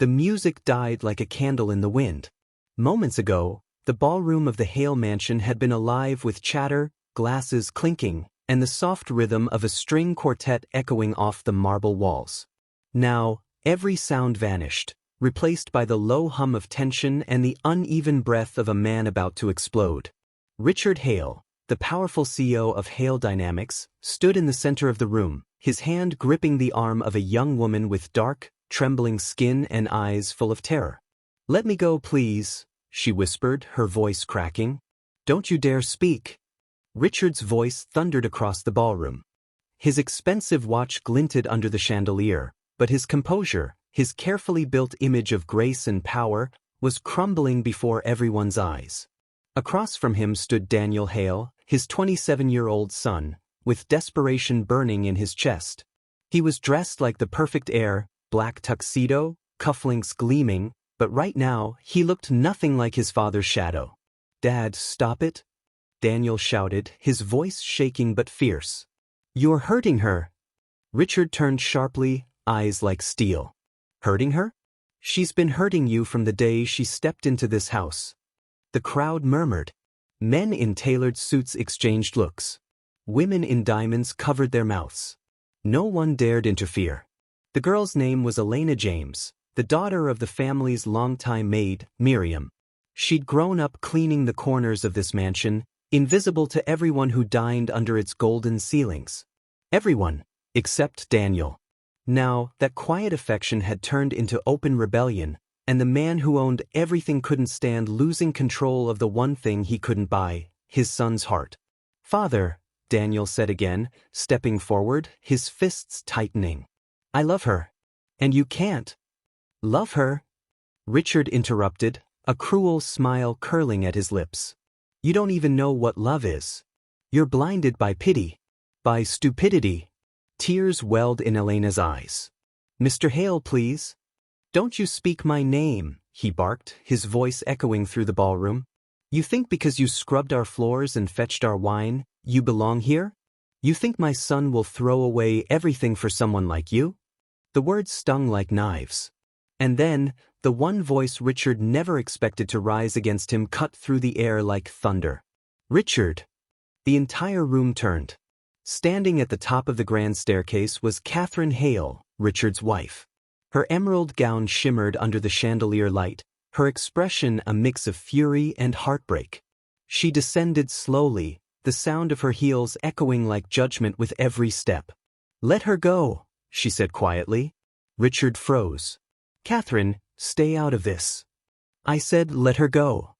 The music died like a candle in the wind. Moments ago, the ballroom of the Hale mansion had been alive with chatter, glasses clinking, and the soft rhythm of a string quartet echoing off the marble walls. Now, every sound vanished, replaced by the low hum of tension and the uneven breath of a man about to explode. Richard Hale, the powerful CEO of Hale Dynamics, stood in the center of the room, his hand gripping the arm of a young woman with dark, trembling skin and eyes full of terror. "Let me go, please," she whispered, her voice cracking. "Don't you dare speak." Richard's voice thundered across the ballroom. His expensive watch glinted under the chandelier, but his composure, his carefully built image of grace and power, was crumbling before everyone's eyes. Across from him stood Daniel Hale, his 27-year-old son, with desperation burning in his chest. He was dressed like the perfect heir, black tuxedo, cufflinks gleaming, but right now he looked nothing like his father's shadow. "Dad, stop it," Daniel shouted, his voice shaking but fierce. "You're hurting her." Richard turned sharply, eyes like steel. "Hurting her? She's been hurting you from the day she stepped into this house." The crowd murmured. Men in tailored suits exchanged looks. Women in diamonds covered their mouths. No one dared interfere. The girl's name was Elena James, the daughter of the family's longtime maid, Miriam. She'd grown up cleaning the corners of this mansion, invisible to everyone who dined under its golden ceilings. Everyone, except Daniel. Now, that quiet affection had turned into open rebellion, and the man who owned everything couldn't stand losing control of the one thing he couldn't buy, his son's heart. "Father," Daniel said again, stepping forward, his fists tightening. "I love her. And you can't." "Love her?" Richard interrupted, a cruel smile curling at his lips. "You don't even know what love is. You're blinded by pity. By stupidity." Tears welled in Elena's eyes. "Mr. Hale, please." "Don't you speak my name," he barked, his voice echoing through the ballroom. "You think because you scrubbed our floors and fetched our wine, you belong here? You think my son will throw away everything for someone like you?" The words stung like knives. And then, the one voice Richard never expected to rise against him cut through the air like thunder. "Richard!" The entire room turned. Standing at the top of the grand staircase was Catherine Hale, Richard's wife. Her emerald gown shimmered under the chandelier light, her expression a mix of fury and heartbreak. She descended slowly, the sound of her heels echoing like judgment with every step. "Let her go," she said quietly. Richard froze. "Catherine, stay out of this." "I said let her go."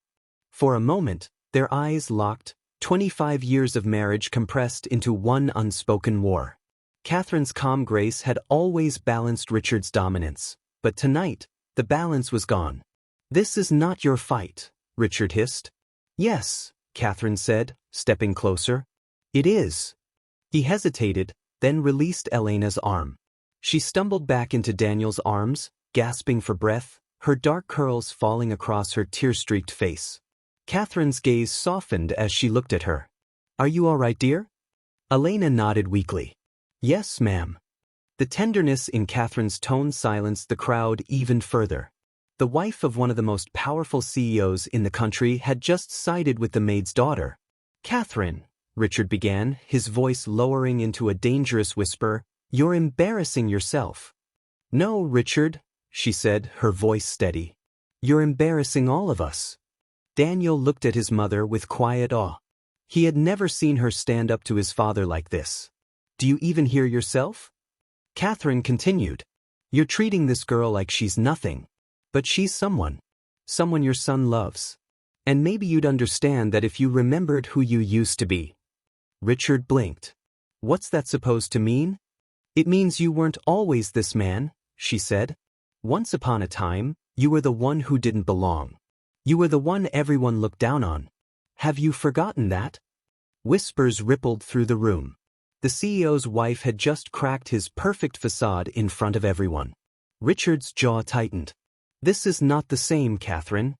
For a moment, their eyes locked, 25 years of marriage compressed into one unspoken war. Catherine's calm grace had always balanced Richard's dominance, but tonight, the balance was gone. "This is not your fight," Richard hissed. "Yes," Catherine said, stepping closer. "It is." He hesitated, then released Elena's arm. She stumbled back into Daniel's arms, gasping for breath, her dark curls falling across her tear-streaked face. Catherine's gaze softened as she looked at her. "Are you all right, dear?" Elena nodded weakly. "Yes, ma'am." The tenderness in Catherine's tone silenced the crowd even further. The wife of one of the most powerful CEOs in the country had just sided with the maid's daughter. "Catherine," Richard began, his voice lowering into a dangerous whisper, "you're embarrassing yourself." "No, Richard," she said, her voice steady. "You're embarrassing all of us." Daniel looked at his mother with quiet awe. He had never seen her stand up to his father like this. "Do you even hear yourself?" Catherine continued. "You're treating this girl like she's nothing. But she's someone. Someone your son loves. And maybe you'd understand that if you remembered who you used to be." Richard blinked. "What's that supposed to mean?" "It means you weren't always this man," she said. "Once upon a time, you were the one who didn't belong. You were the one everyone looked down on. Have you forgotten that?" Whispers rippled through the room. The CEO's wife had just cracked his perfect facade in front of everyone. Richard's jaw tightened. "This is not the same, Catherine."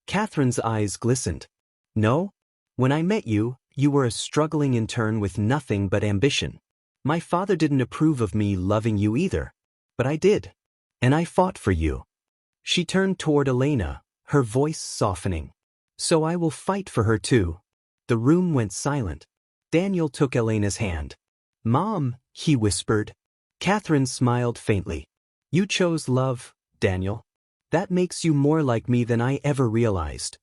Catherine's eyes glistened. "No? When I met you, you were a struggling intern with nothing but ambition. My father didn't approve of me loving you either. But I did. And I fought for you." She turned toward Elena, her voice softening. So I will fight for her too. The room went silent. Daniel took Elena's hand. Mom, he whispered. Catherine smiled faintly. You chose love, Daniel. That makes you more like me than I ever realized.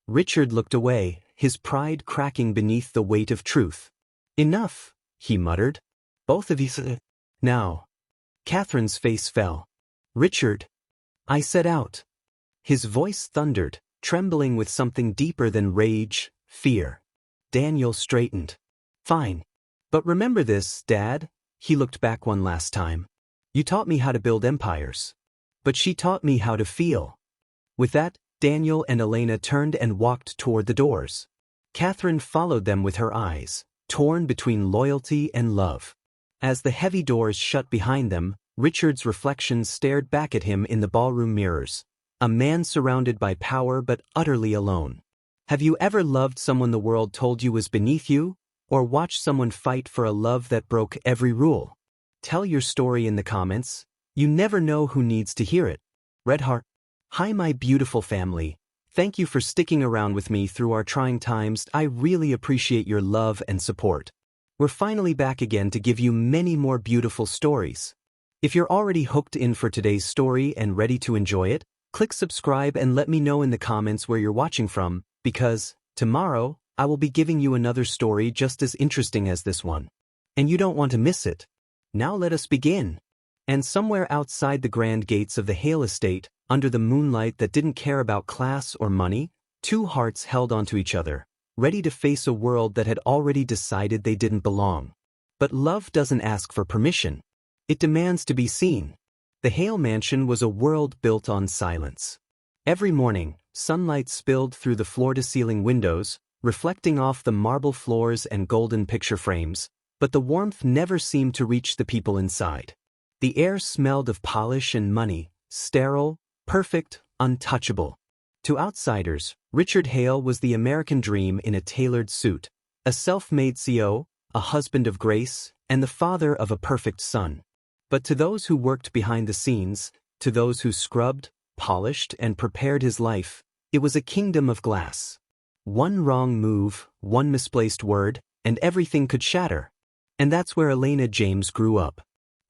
Richard looked away, his pride cracking beneath the weight of truth. Enough, he muttered. Both of you. Now. Catherine's face fell. Richard. I set out. His voice thundered, trembling with something deeper than rage, fear. Daniel straightened. Fine. But remember this, Dad. He looked back one last time. You taught me how to build empires. But she taught me how to feel. With that, Daniel and Elena turned and walked toward the doors. Catherine followed them with her eyes, torn between loyalty and love. As the heavy doors shut behind them, Richard's reflection stared back at him in the ballroom mirrors. A man surrounded by power but utterly alone. Have you ever loved someone the world told you was beneath you? Or watched someone fight for a love that broke every rule? Tell your story in the comments. You never know who needs to hear it. Red Heart. Hi my beautiful family. Thank you for sticking around with me through our trying times. I really appreciate your love and support. We're finally back again to give you many more beautiful stories. If you're already hooked in for today's story and ready to enjoy it, click subscribe and let me know in the comments where you're watching from, because tomorrow, I will be giving you another story just as interesting as this one. And you don't want to miss it. Now let us begin. And somewhere outside the grand gates of the Hale estate, under the moonlight that didn't care about class or money, two hearts held onto each other, ready to face a world that had already decided they didn't belong. But love doesn't ask for permission. It demands to be seen. The Hale mansion was a world built on silence. Every morning, sunlight spilled through the floor-to-ceiling windows, reflecting off the marble floors and golden picture frames, but the warmth never seemed to reach the people inside. The air smelled of polish and money, sterile, perfect, untouchable. To outsiders, Richard Hale was the American dream in a tailored suit, a self-made CEO, a husband of grace, and the father of a perfect son. But to those who worked behind the scenes, to those who scrubbed, polished, and prepared his life, it was a kingdom of glass. One wrong move, one misplaced word, and everything could shatter. And that's where Elena James grew up.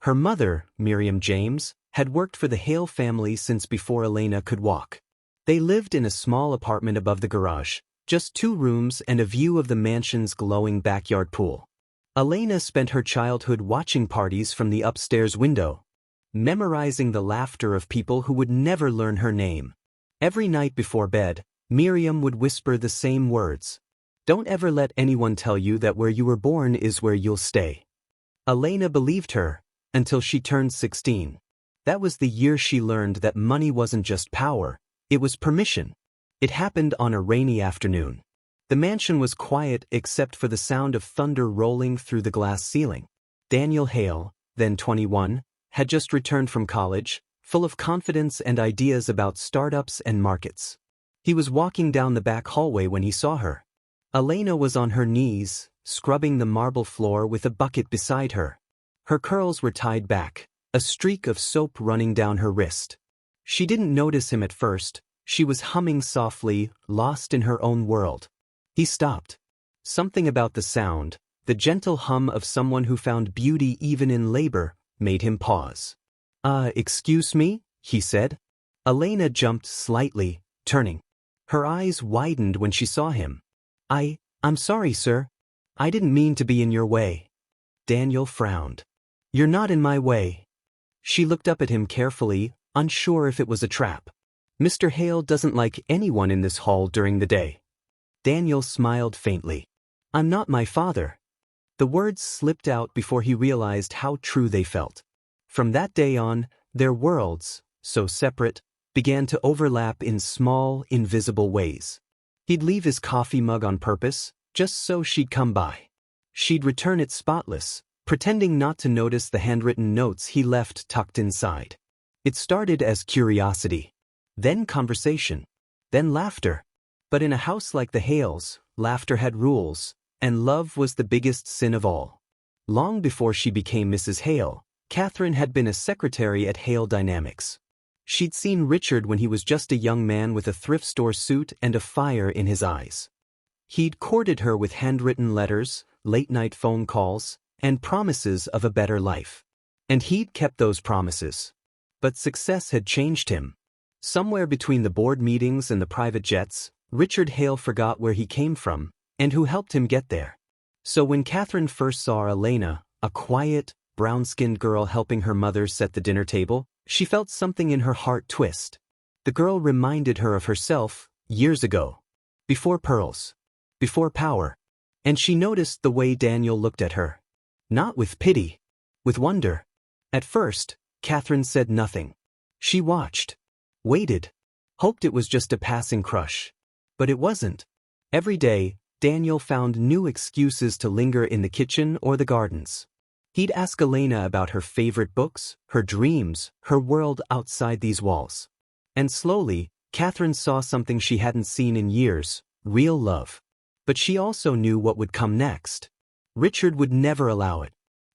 Her mother, Miriam James, had worked for the Hale family since before Elena could walk. They lived in a small apartment above the garage, just 2 rooms and a view of the mansion's glowing backyard pool. Elena spent her childhood watching parties from the upstairs window, memorizing the laughter of people who would never learn her name. Every night before bed, Miriam would whisper the same words. Don't ever let anyone tell you that where you were born is where you'll stay. Elena believed her, until she turned 16. That was the year she learned that money wasn't just power, it was permission. It happened on a rainy afternoon. The mansion was quiet except for the sound of thunder rolling through the glass ceiling. Daniel Hale, then 21, had just returned from college, full of confidence and ideas about startups and markets. He was walking down the back hallway when he saw her. Elena was on her knees, scrubbing the marble floor with a bucket beside her. Her curls were tied back, a streak of soap running down her wrist. She didn't notice him at first. She was humming softly, lost in her own world. He stopped. Something about the sound, the gentle hum of someone who found beauty even in labor, made him pause. Excuse me?" he said. Elena jumped slightly, turning. Her eyes widened when she saw him. I'm sorry, sir. I didn't mean to be in your way." Daniel frowned. "You're not in my way." She looked up at him carefully, unsure if it was a trap. "Mr. Hale doesn't like anyone in this hall during the day." Daniel smiled faintly. "I'm not my father." The words slipped out before he realized how true they felt. From that day on, their worlds, so separate, began to overlap in small, invisible ways. He'd leave his coffee mug on purpose, just so she'd come by. She'd return it spotless, pretending not to notice the handwritten notes he left tucked inside. It started as curiosity, then conversation, then laughter. But in a house like the Hales, laughter had rules, and love was the biggest sin of all. Long before she became Mrs. Hale, Catherine had been a secretary at Hale Dynamics. She'd seen Richard when he was just a young man with a thrift store suit and a fire in his eyes. He'd courted her with handwritten letters, late-night phone calls, and promises of a better life. And he'd kept those promises. But success had changed him. Somewhere between the board meetings and the private jets, Richard Hale forgot where he came from and who helped him get there. So when Catherine first saw Elena, a quiet, brown-skinned girl helping her mother set the dinner table, she felt something in her heart twist. The girl reminded her of herself, years ago. Before pearls. Before power. And she noticed the way Daniel looked at her. Not with pity. With wonder. At first, Catherine said nothing. She watched. Waited. Hoped it was just a passing crush. But it wasn't. Every day, Daniel found new excuses to linger in the kitchen or the gardens. He'd ask Elena about her favorite books, her dreams, her world outside these walls. And slowly, Catherine saw something she hadn't seen in years, real love. But she also knew what would come next. Richard would never allow it.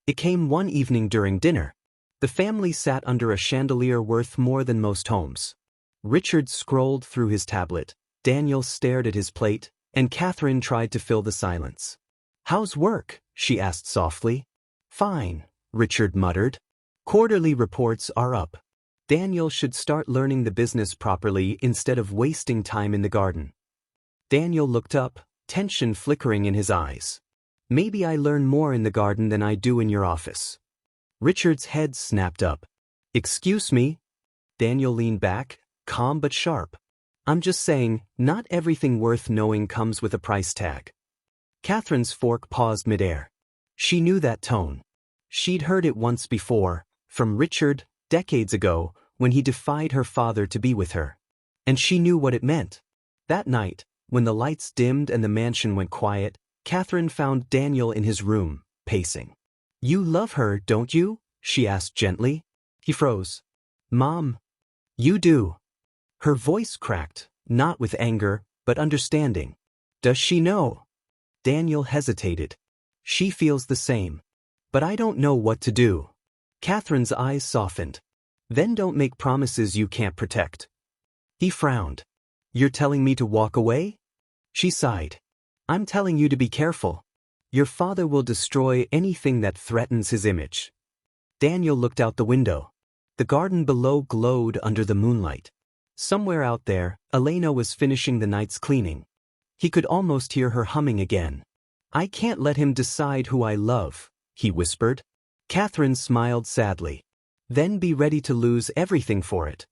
It came one evening during dinner. The family sat under a chandelier worth more than most homes. Richard scrolled through his tablet, Daniel stared at his plate, and Catherine tried to fill the silence. "How's work?" she asked softly. "Fine," Richard muttered. "Quarterly reports are up. Daniel should start learning the business properly instead of wasting time in the garden." Daniel looked up, tension flickering in his eyes. "Maybe I learn more in the garden than I do in your office." Richard's head snapped up. "Excuse me?" Daniel leaned back, calm but sharp. "I'm just saying, not everything worth knowing comes with a price tag." Catherine's fork paused midair. She knew that tone. She'd heard it once before, from Richard, decades ago, when he defied her father to be with her. And she knew what it meant. That night, when the lights dimmed and the mansion went quiet, Catherine found Daniel in his room, pacing. "You love her, don't you?" she asked gently. He froze. "Mom." "You do." Her voice cracked, not with anger, but understanding. "Does she know?" Daniel hesitated. "She feels the same. But I don't know what to do." Catherine's eyes softened. "Then don't make promises you can't protect." He frowned. "You're telling me to walk away?" She sighed. "I'm telling you to be careful. Your father will destroy anything that threatens his image." Daniel looked out the window. The garden below glowed under the moonlight. Somewhere out there, Elena was finishing the night's cleaning. He could almost hear her humming again. "I can't let him decide who I love," he whispered. Catherine smiled sadly. "Then be ready to lose everything for it."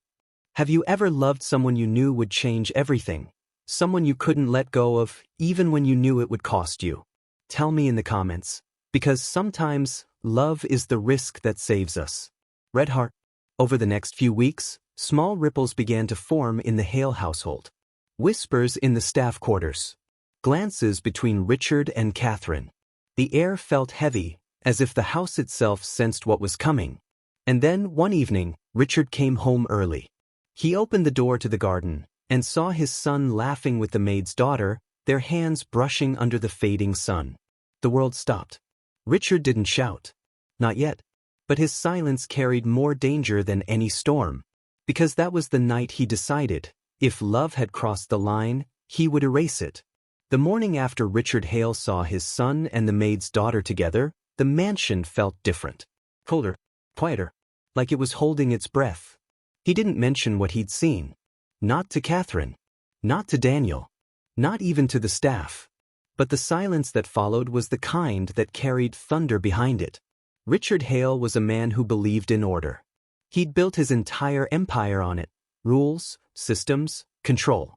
Have you ever loved someone you knew would change everything? Someone you couldn't let go of, even when you knew it would cost you? Tell me in the comments. Because sometimes, love is the risk that saves us. Red Heart. Over the next few weeks, small ripples began to form in the Hale household. Whispers in the staff quarters. Glances between Richard and Catherine. The air felt heavy, as if the house itself sensed what was coming. And then, one evening, Richard came home early. He opened the door to the garden, and saw his son laughing with the maid's daughter, their hands brushing under the fading sun. The world stopped. Richard didn't shout. Not yet. But his silence carried more danger than any storm. Because that was the night he decided, if love had crossed the line, he would erase it. The morning after Richard Hale saw his son and the maid's daughter together, the mansion felt different. Colder, quieter, like it was holding its breath. He didn't mention what he'd seen. Not to Catherine. Not to Daniel. Not even to the staff. But the silence that followed was the kind that carried thunder behind it. Richard Hale was a man who believed in order. He'd built his entire empire on it. Rules, systems, control.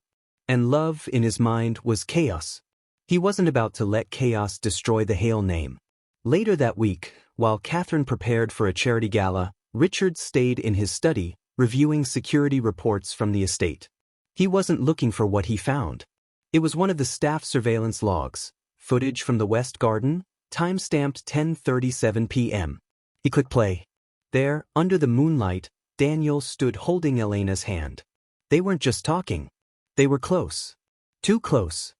And love, in his mind, was chaos. He wasn't about to let chaos destroy the Hale name. Later that week, while Catherine prepared for a charity gala, Richard stayed in his study, reviewing security reports from the estate. He wasn't looking for what he found. It was one of the staff surveillance logs, footage from the West Garden, time-stamped 10:37 p.m. He clicked play. There, under the moonlight, Daniel stood holding Elena's hand. They weren't just talking. They were close. Too close.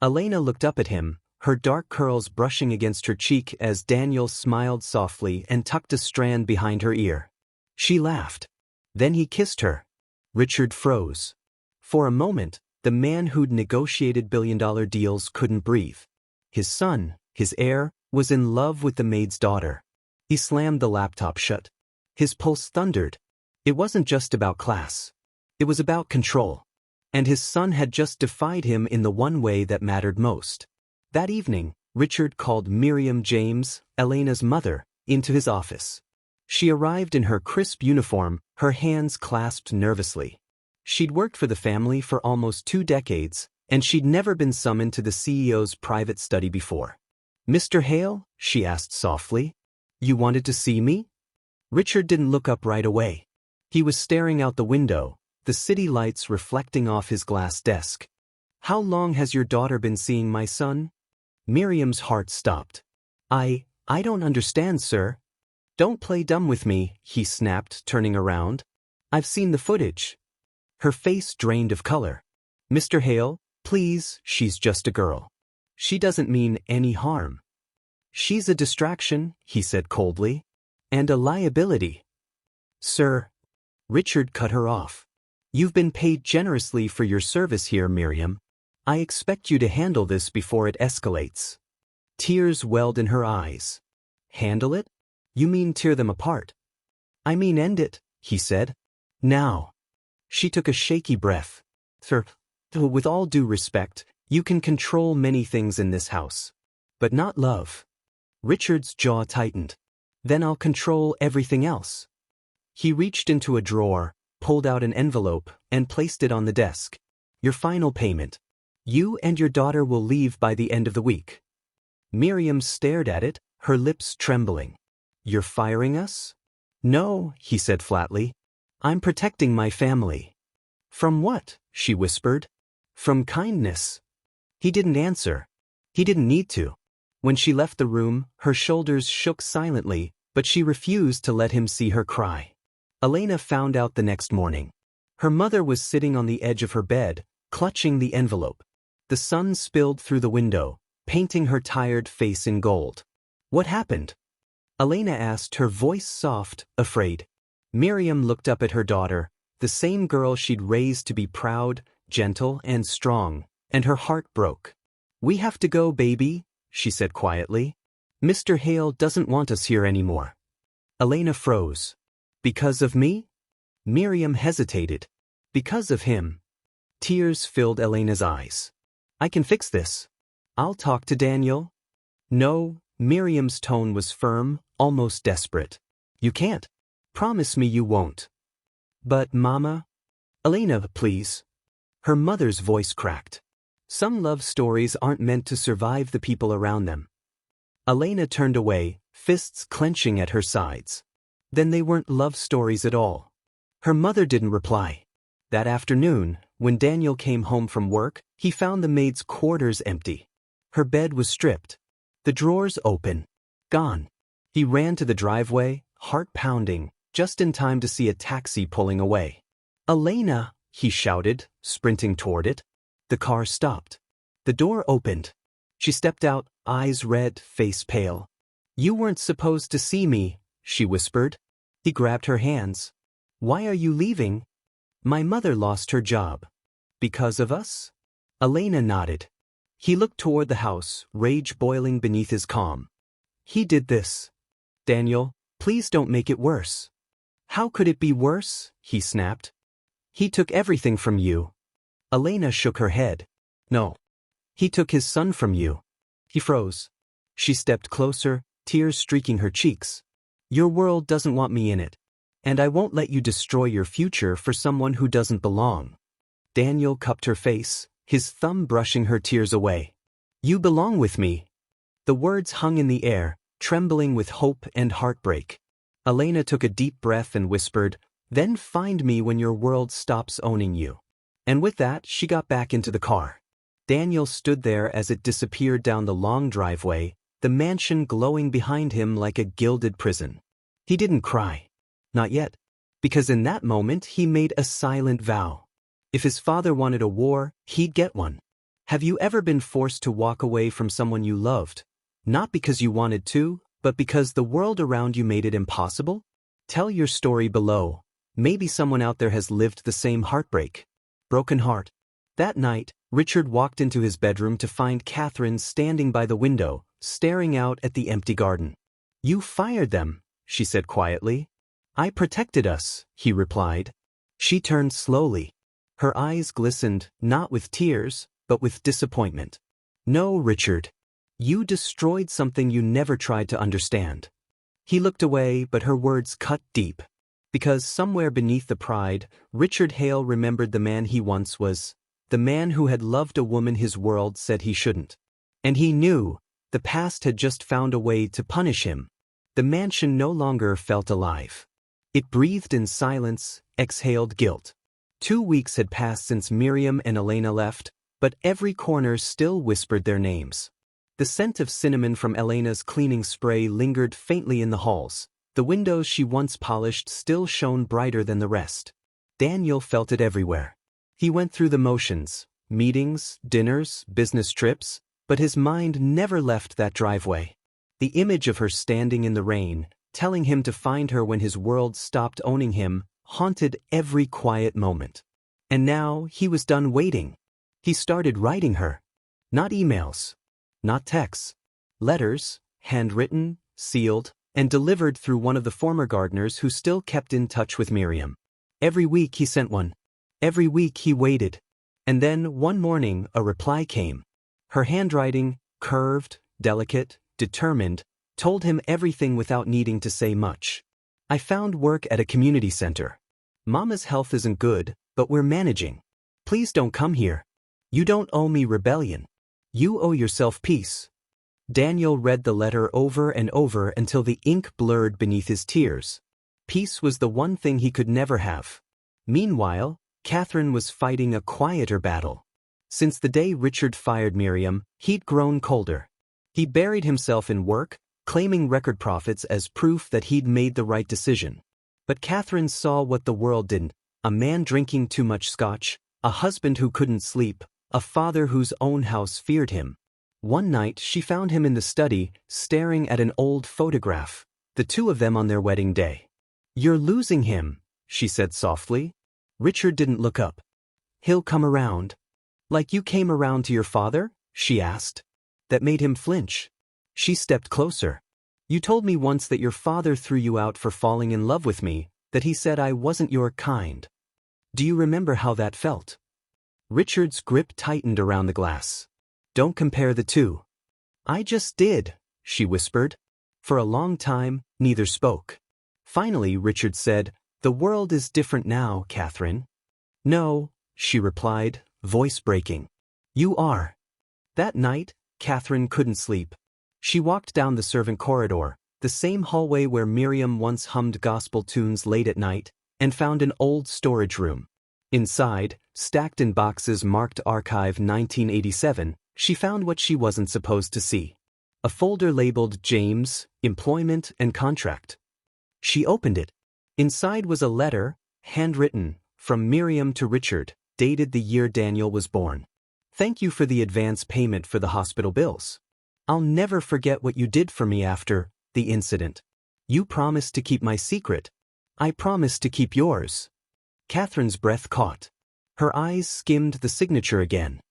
Elena looked up at him, her dark curls brushing against her cheek as Daniel smiled softly and tucked a strand behind her ear. She laughed. Then he kissed her, Richard froze. For a moment, the man who'd negotiated billion-dollar deals couldn't breathe. His son, his heir, was in love with the maid's daughter. He slammed the laptop shut. His pulse thundered. It wasn't just about class. It was about control. And his son had just defied him in the one way that mattered most. That evening, Richard called Miriam James, Elena's mother, into his office. She arrived in her crisp uniform, her hands clasped nervously. She'd worked for the family for almost 2 decades, and she'd never been summoned to the CEO's private study before. "Mr. Hale?" she asked softly. "You wanted to see me?" Richard didn't look up right away. He was staring out the window, the city lights reflecting off his glass desk. "How long has your daughter been seeing my son?" Miriam's heart stopped. I don't understand, sir." "Don't play dumb with me," he snapped, turning around. "I've seen the footage." Her face drained of color. "Mr. Hale, please, she's just a girl. She doesn't mean any harm." "She's a distraction," he said coldly. "And a liability." "Sir." Richard cut her off. "You've been paid generously for your service here, Miriam. I expect you to handle this before it escalates." Tears welled in her eyes. "Handle it? You mean tear them apart?" "I mean end it," he said. "Now." She took a shaky breath. "Sir, with all due respect, you can control many things in this house. But not love." Richard's jaw tightened. "Then I'll control everything else." He reached into a drawer, pulled out an envelope, and placed it on the desk. "Your final payment. You and your daughter will leave by the end of the week." Miriam stared at it, her lips trembling. "You're firing us?" "No," he said flatly. "I'm protecting my family." "From what?" she whispered. "From kindness." He didn't answer. He didn't need to. When she left the room, her shoulders shook silently, but she refused to let him see her cry. Elena found out the next morning. Her mother was sitting on the edge of her bed, clutching the envelope. The sun spilled through the window, painting her tired face in gold. "What happened?" Elena asked, her voice soft, afraid. Miriam looked up at her daughter, the same girl she'd raised to be proud, gentle, and strong, and her heart broke. "We have to go, baby," she said quietly. "Mr. Hale doesn't want us here anymore." Elena froze. "Because of me?" Miriam hesitated. "Because of him." Tears filled Elena's eyes. "I can fix this. I'll talk to Daniel." "No," Miriam's tone was firm, almost desperate. "You can't. Promise me you won't." "But, Mama." "Elena, please." Her mother's voice cracked. "Some love stories aren't meant to survive the people around them." Elena turned away, fists clenching at her sides. Then they weren't love stories at all. Her mother didn't reply. That afternoon, when Daniel came home from work, he found the maid's quarters empty. Her bed was stripped. The drawers open. Gone. He ran to the driveway, heart pounding, just in time to see a taxi pulling away. "Elena!" he shouted, sprinting toward it. The car stopped. The door opened. She stepped out, eyes red, face pale. "You weren't supposed to see me," she whispered. He grabbed her hands. "Why are you leaving?" "My mother lost her job." "Because of us?" Elena nodded. He looked toward the house, rage boiling beneath his calm. "He did this." "Daniel, please don't make it worse." "How could it be worse?" he snapped. "He took everything from you." Elena shook her head. "No. He took his son from you." He froze. She stepped closer, tears streaking her cheeks. "Your world doesn't want me in it. And I won't let you destroy your future for someone who doesn't belong." Daniel cupped her face, his thumb brushing her tears away. "You belong with me." The words hung in the air, trembling with hope and heartbreak. Elena took a deep breath and whispered, "Then find me when your world stops owning you." And with that, she got back into the car. Daniel stood there as it disappeared down the long driveway, the mansion glowing behind him like a gilded prison. He didn't cry. Not yet. Because in that moment he made a silent vow. If his father wanted a war, he'd get one. Have you ever been forced to walk away from someone you loved? Not because you wanted to, but because the world around you made it impossible? Tell your story below. Maybe someone out there has lived the same heartbreak. Broken heart. That night, Richard walked into his bedroom to find Catherine standing by the window, staring out at the empty garden. "You fired them," she said quietly. "I protected us," he replied. She turned slowly. Her eyes glistened, not with tears, but with disappointment. "No, Richard. You destroyed something you never tried to understand." He looked away, but her words cut deep. Because somewhere beneath the pride, Richard Hale remembered the man he once was, the man who had loved a woman his world said he shouldn't. And he knew, the past had just found a way to punish him. The mansion no longer felt alive. It breathed in silence, exhaled guilt. 2 weeks had passed since Miriam and Elena left, but every corner still whispered their names. The scent of cinnamon from Elena's cleaning spray lingered faintly in the halls. The windows she once polished still shone brighter than the rest. Daniel felt it everywhere. He went through the motions, meetings, dinners, business trips, but his mind never left that driveway. The image of her standing in the rain, telling him to find her when his world stopped owning him, haunted every quiet moment. And now he was done waiting. He started writing her. Not emails. Not texts. Letters, handwritten, sealed, and delivered through one of the former gardeners who still kept in touch with Miriam. Every week he sent one. Every week he waited. And then, one morning, a reply came. Her handwriting, curved, delicate, determined, told him everything without needing to say much. "I found work at a community center. Mama's health isn't good, but we're managing. Please don't come here. You don't owe me rebellion. You owe yourself peace." Daniel read the letter over and over until the ink blurred beneath his tears. Peace was the one thing he could never have. Meanwhile, Catherine was fighting a quieter battle. Since the day Richard fired Miriam, he'd grown colder. He buried himself in work, claiming record profits as proof that he'd made the right decision. But Catherine saw what the world didn't: a man drinking too much scotch, a husband who couldn't sleep, a father whose own house feared him. One night she found him in the study, staring at an old photograph, the two of them on their wedding day. "You're losing him," she said softly. Richard didn't look up. "He'll come around." "Like you came around to your father?" she asked. That made him flinch. She stepped closer. "You told me once that your father threw you out for falling in love with me, that he said I wasn't your kind. Do you remember how that felt?" Richard's grip tightened around the glass. "Don't compare the two." "I just did," she whispered. For a long time, neither spoke. Finally, Richard said, "The world is different now, Catherine." "No," she replied, voice breaking. "You are." That night, Catherine couldn't sleep. She walked down the servant corridor, the same hallway where Miriam once hummed gospel tunes late at night, and found an old storage room. Inside, stacked in boxes marked Archive 1987, she found what she wasn't supposed to see. A folder labeled James, Employment and Contract. She opened it. Inside was a letter, handwritten, from Miriam to Richard, dated the year Daniel was born. "Thank you for the advance payment for the hospital bills. I'll never forget what you did for me after the incident. You promised to keep my secret. I promised to keep yours." Catherine's breath caught. Her eyes skimmed the signature again.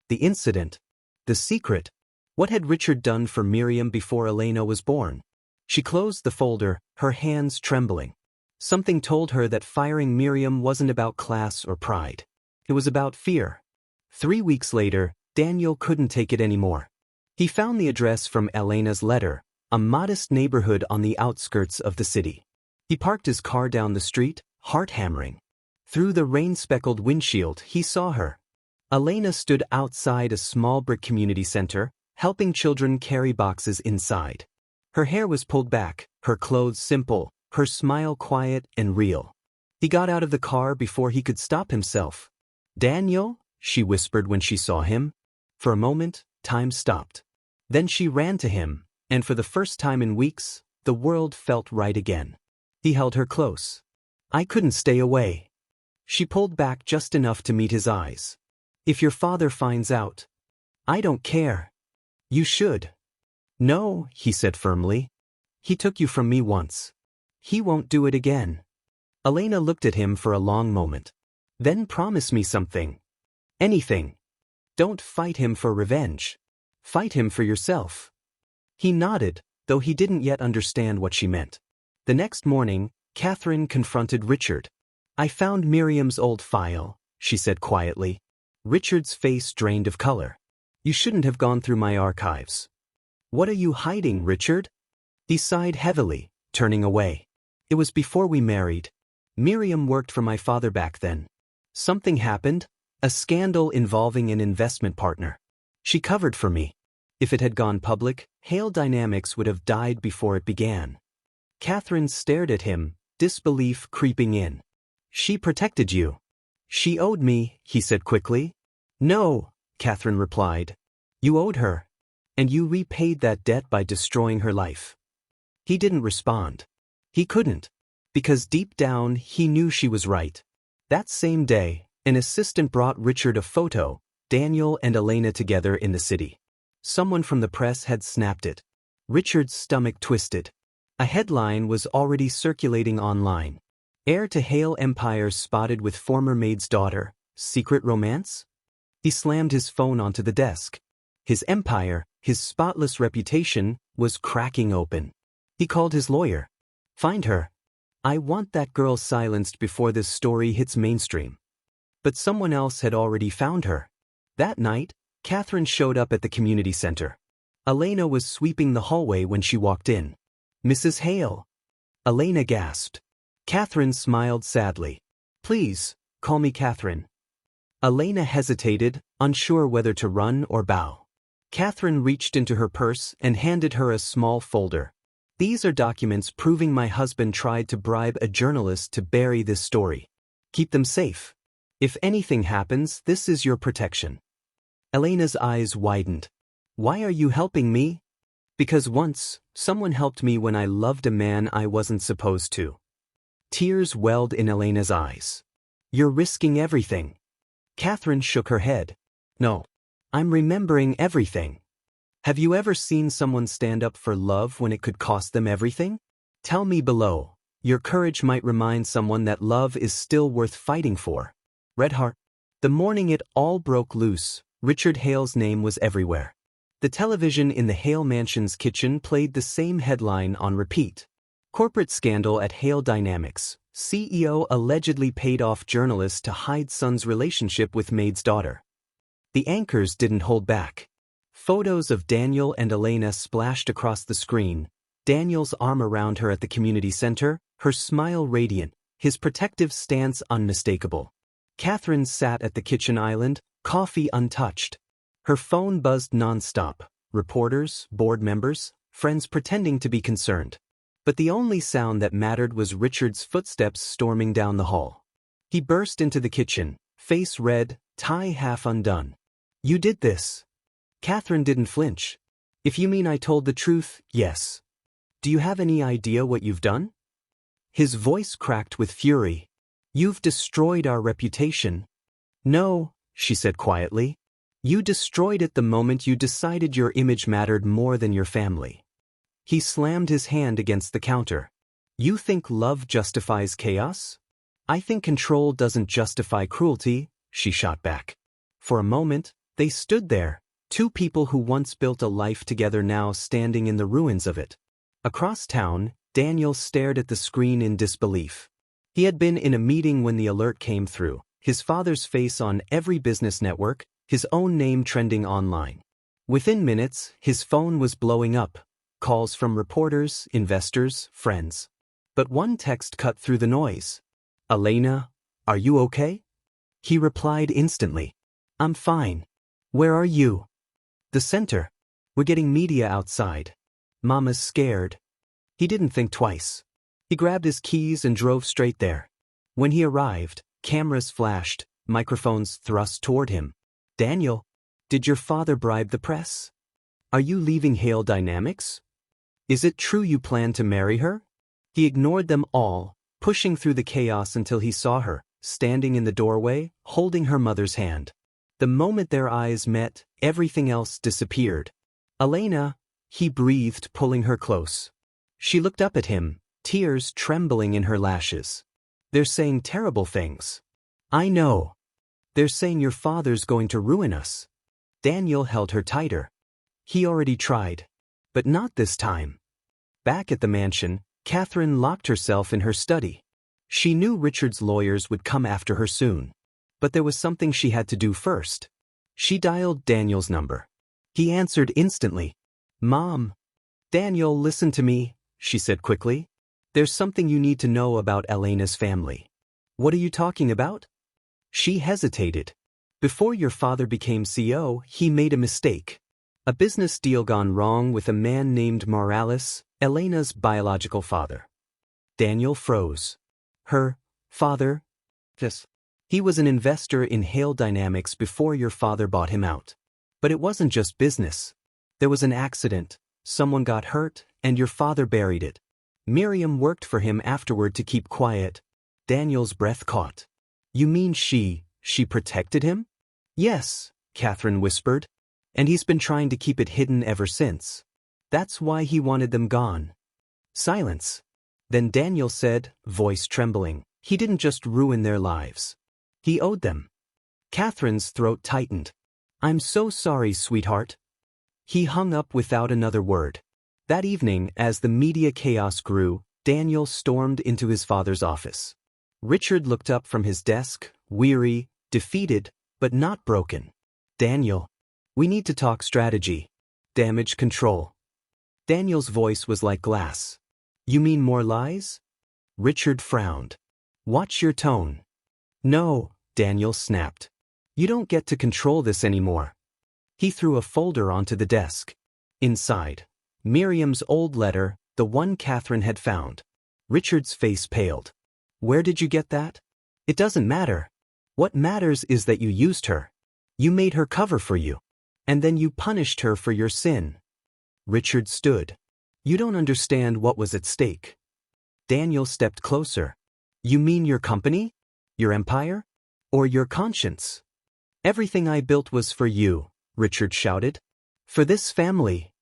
The incident. The secret. What had Richard done for Miriam before Elena was born? She closed the folder, her hands trembling. Something told her that firing Miriam wasn't about class or pride. It was about fear. 3 weeks later, Daniel couldn't take it anymore. He found the address from Elena's letter, a modest neighborhood on the outskirts of the city. He parked his car down the street, heart hammering. Through the rain-speckled windshield, he saw her. Elena stood outside a small brick community center, helping children carry boxes inside. Her hair was pulled back, her clothes simple, her smile quiet and real. He got out of the car before he could stop himself. "Daniel?" she whispered when she saw him. For a moment, time stopped. Then she ran to him, and for the first time in weeks, the world felt right again. He held her close. "I couldn't stay away." She pulled back just enough to meet his eyes. "If your father finds out." "I don't care." "You should." "No," he said firmly. "He took you from me once. He won't do it again." Elena looked at him for a long moment. Then promise me something. Anything. Don't fight him for revenge. Fight him for yourself. He nodded, though he didn't yet understand what she meant. The next morning, Catherine confronted Richard. I found Miriam's old file, she said quietly. Richard's face drained of color. You shouldn't have gone through my archives. What are you hiding, Richard? He sighed heavily, turning away. It was before we married. Miriam worked for my father back then. Something happened, a scandal involving an investment partner. She covered for me. If it had gone public, Hale Dynamics would have died before it began. Catherine stared at him, disbelief creeping in. She protected you. She owed me, he said quickly. No, Catherine replied. You owed her. And you repaid that debt by destroying her life. He didn't respond. He couldn't. Because deep down he knew she was right. That same day, an assistant brought Richard a photo, Daniel and Elena together in the city. Someone from the press had snapped it. Richard's stomach twisted. A headline was already circulating online. Heir to Hale Empire spotted with former maid's daughter, secret romance? He slammed his phone onto the desk. His empire, his spotless reputation, was cracking open. He called his lawyer. Find her. I want that girl silenced before this story hits mainstream. But someone else had already found her. That night, Catherine showed up at the community center. Elena was sweeping the hallway when she walked in. Mrs. Hale. Elena gasped. Catherine smiled sadly. Please, call me Catherine. Elena hesitated, unsure whether to run or bow. Catherine reached into her purse and handed her a small folder. These are documents proving my husband tried to bribe a journalist to bury this story. Keep them safe. If anything happens, this is your protection. Elena's eyes widened. Why are you helping me? Because once, someone helped me when I loved a man I wasn't supposed to. Tears welled in Elena's eyes. You're risking everything. Catherine shook her head. No. I'm remembering everything. Have you ever seen someone stand up for love when it could cost them everything? Tell me below. Your courage might remind someone that love is still worth fighting for. Red Heart. The morning it all broke loose, Richard Hale's name was everywhere. The television in the Hale Mansion's kitchen played the same headline on repeat. Corporate scandal at Hale Dynamics. CEO allegedly paid off journalist to hide son's relationship with maid's daughter. The anchors didn't hold back. Photos of Daniel and Elena splashed across the screen, Daniel's arm around her at the community center, her smile radiant, his protective stance unmistakable. Catherine sat at the kitchen island, coffee untouched. Her phone buzzed nonstop, reporters, board members, friends pretending to be concerned. But the only sound that mattered was Richard's footsteps storming down the hall. He burst into the kitchen, face red, tie half undone. You did this. Catherine didn't flinch. If you mean I told the truth, yes. Do you have any idea what you've done? His voice cracked with fury. You've destroyed our reputation. No, she said quietly. You destroyed it the moment you decided your image mattered more than your family. He slammed his hand against the counter. You think love justifies chaos? I think control doesn't justify cruelty, she shot back. For a moment, they stood there, two people who once built a life together now standing in the ruins of it. Across town, Daniel stared at the screen in disbelief. He had been in a meeting when the alert came through, his father's face on every business network, his own name trending online. Within minutes, his phone was blowing up, calls from reporters, investors, friends. But one text cut through the noise. Elena, are you okay? He replied instantly. I'm fine. Where are you? The center. We're getting media outside. Mama's scared. He didn't think twice. He grabbed his keys and drove straight there. When he arrived, cameras flashed, microphones thrust toward him. Daniel, did your father bribe the press? Are you leaving Hale Dynamics? Is it true you plan to marry her? He ignored them all, pushing through the chaos until he saw her, standing in the doorway, holding her mother's hand. The moment their eyes met, everything else disappeared. Elena, he breathed, pulling her close. She looked up at him, tears trembling in her lashes. They're saying terrible things. I know. They're saying your father's going to ruin us. Daniel held her tighter. He already tried. But not this time. Back at the mansion, Catherine locked herself in her study. She knew Richard's lawyers would come after her soon. But there was something she had to do first. She dialed Daniel's number. He answered instantly. Mom. Daniel, listen to me, she said quickly. There's something you need to know about Elena's family. What are you talking about? She hesitated. Before your father became CEO, he made a mistake. A business deal gone wrong with a man named Morales, Elena's biological father. Daniel froze. Her father? Yes. He was an investor in Hale Dynamics before your father bought him out. But it wasn't just business. There was an accident, someone got hurt, and your father buried it. Miriam worked for him afterward to keep quiet. Daniel's breath caught. You mean she protected him? Yes, Catherine whispered. And he's been trying to keep it hidden ever since. That's why he wanted them gone. Silence. Then Daniel said, voice trembling, he didn't just ruin their lives. He owed them. Catherine's throat tightened. I'm so sorry, sweetheart. He hung up without another word. That evening, as the media chaos grew, Daniel stormed into his father's office. Richard looked up from his desk, weary, defeated, but not broken. Daniel. We need to talk strategy. Damage control. Daniel's voice was like glass. You mean more lies? Richard frowned. Watch your tone. No, Daniel snapped. You don't get to control this anymore. He threw a folder onto the desk. Inside, Miriam's old letter, the one Catherine had found. Richard's face paled. Where did you get that? It doesn't matter. What matters is that you used her. You made her cover for you. And then you punished her for your sin. Richard stood. You don't understand what was at stake. Daniel stepped closer. You mean your company? Your empire? Or your conscience? Everything I built was for you, Richard shouted. For this family.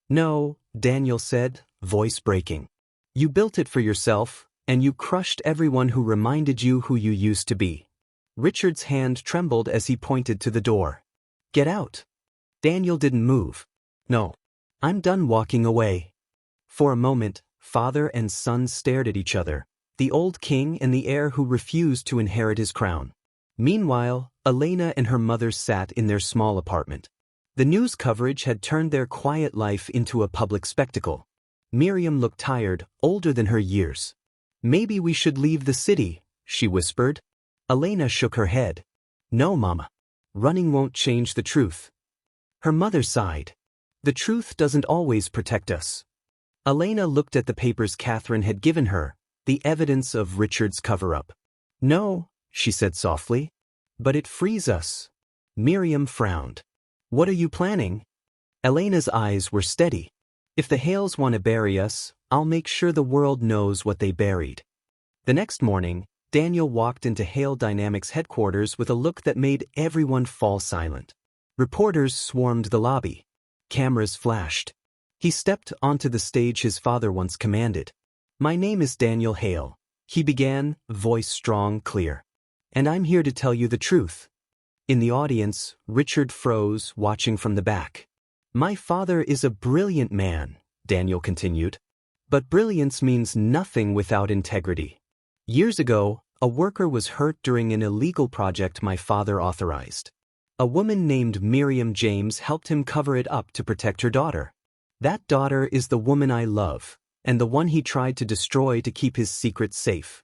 No, Daniel said, voice breaking. You built it for yourself, and you crushed everyone who reminded you who you used to be. Richard's hand trembled as he pointed to the door. Get out. Daniel didn't move. No. I'm done walking away. For a moment, father and son stared at each other, the old king and the heir who refused to inherit his crown. Meanwhile, Elena and her mother sat in their small apartment. The news coverage had turned their quiet life into a public spectacle. Miriam looked tired, older than her years. Maybe we should leave the city, she whispered. Elena shook her head. No, Mama. Running won't change the truth. Her mother sighed. The truth doesn't always protect us. Elena looked at the papers Catherine had given her, the evidence of Richard's cover-up. No, she said softly. But it frees us. Miriam frowned. What are you planning? Elena's eyes were steady. If the Hales want to bury us, I'll make sure the world knows what they buried. The next morning, Daniel walked into Hale Dynamics headquarters with a look that made everyone fall silent. Reporters swarmed the lobby. Cameras flashed. He stepped onto the stage his father once commanded. My name is Daniel Hale, he began, voice strong, clear. And I'm here to tell you the truth. In the audience, Richard froze, watching from the back. My father is a brilliant man, Daniel continued. But brilliance means nothing without integrity. Years ago, a worker was hurt during an illegal project my father authorized. A woman named Elena James helped him cover it up to protect her daughter. That daughter is the woman I love, and the one he tried to destroy to keep his secret safe.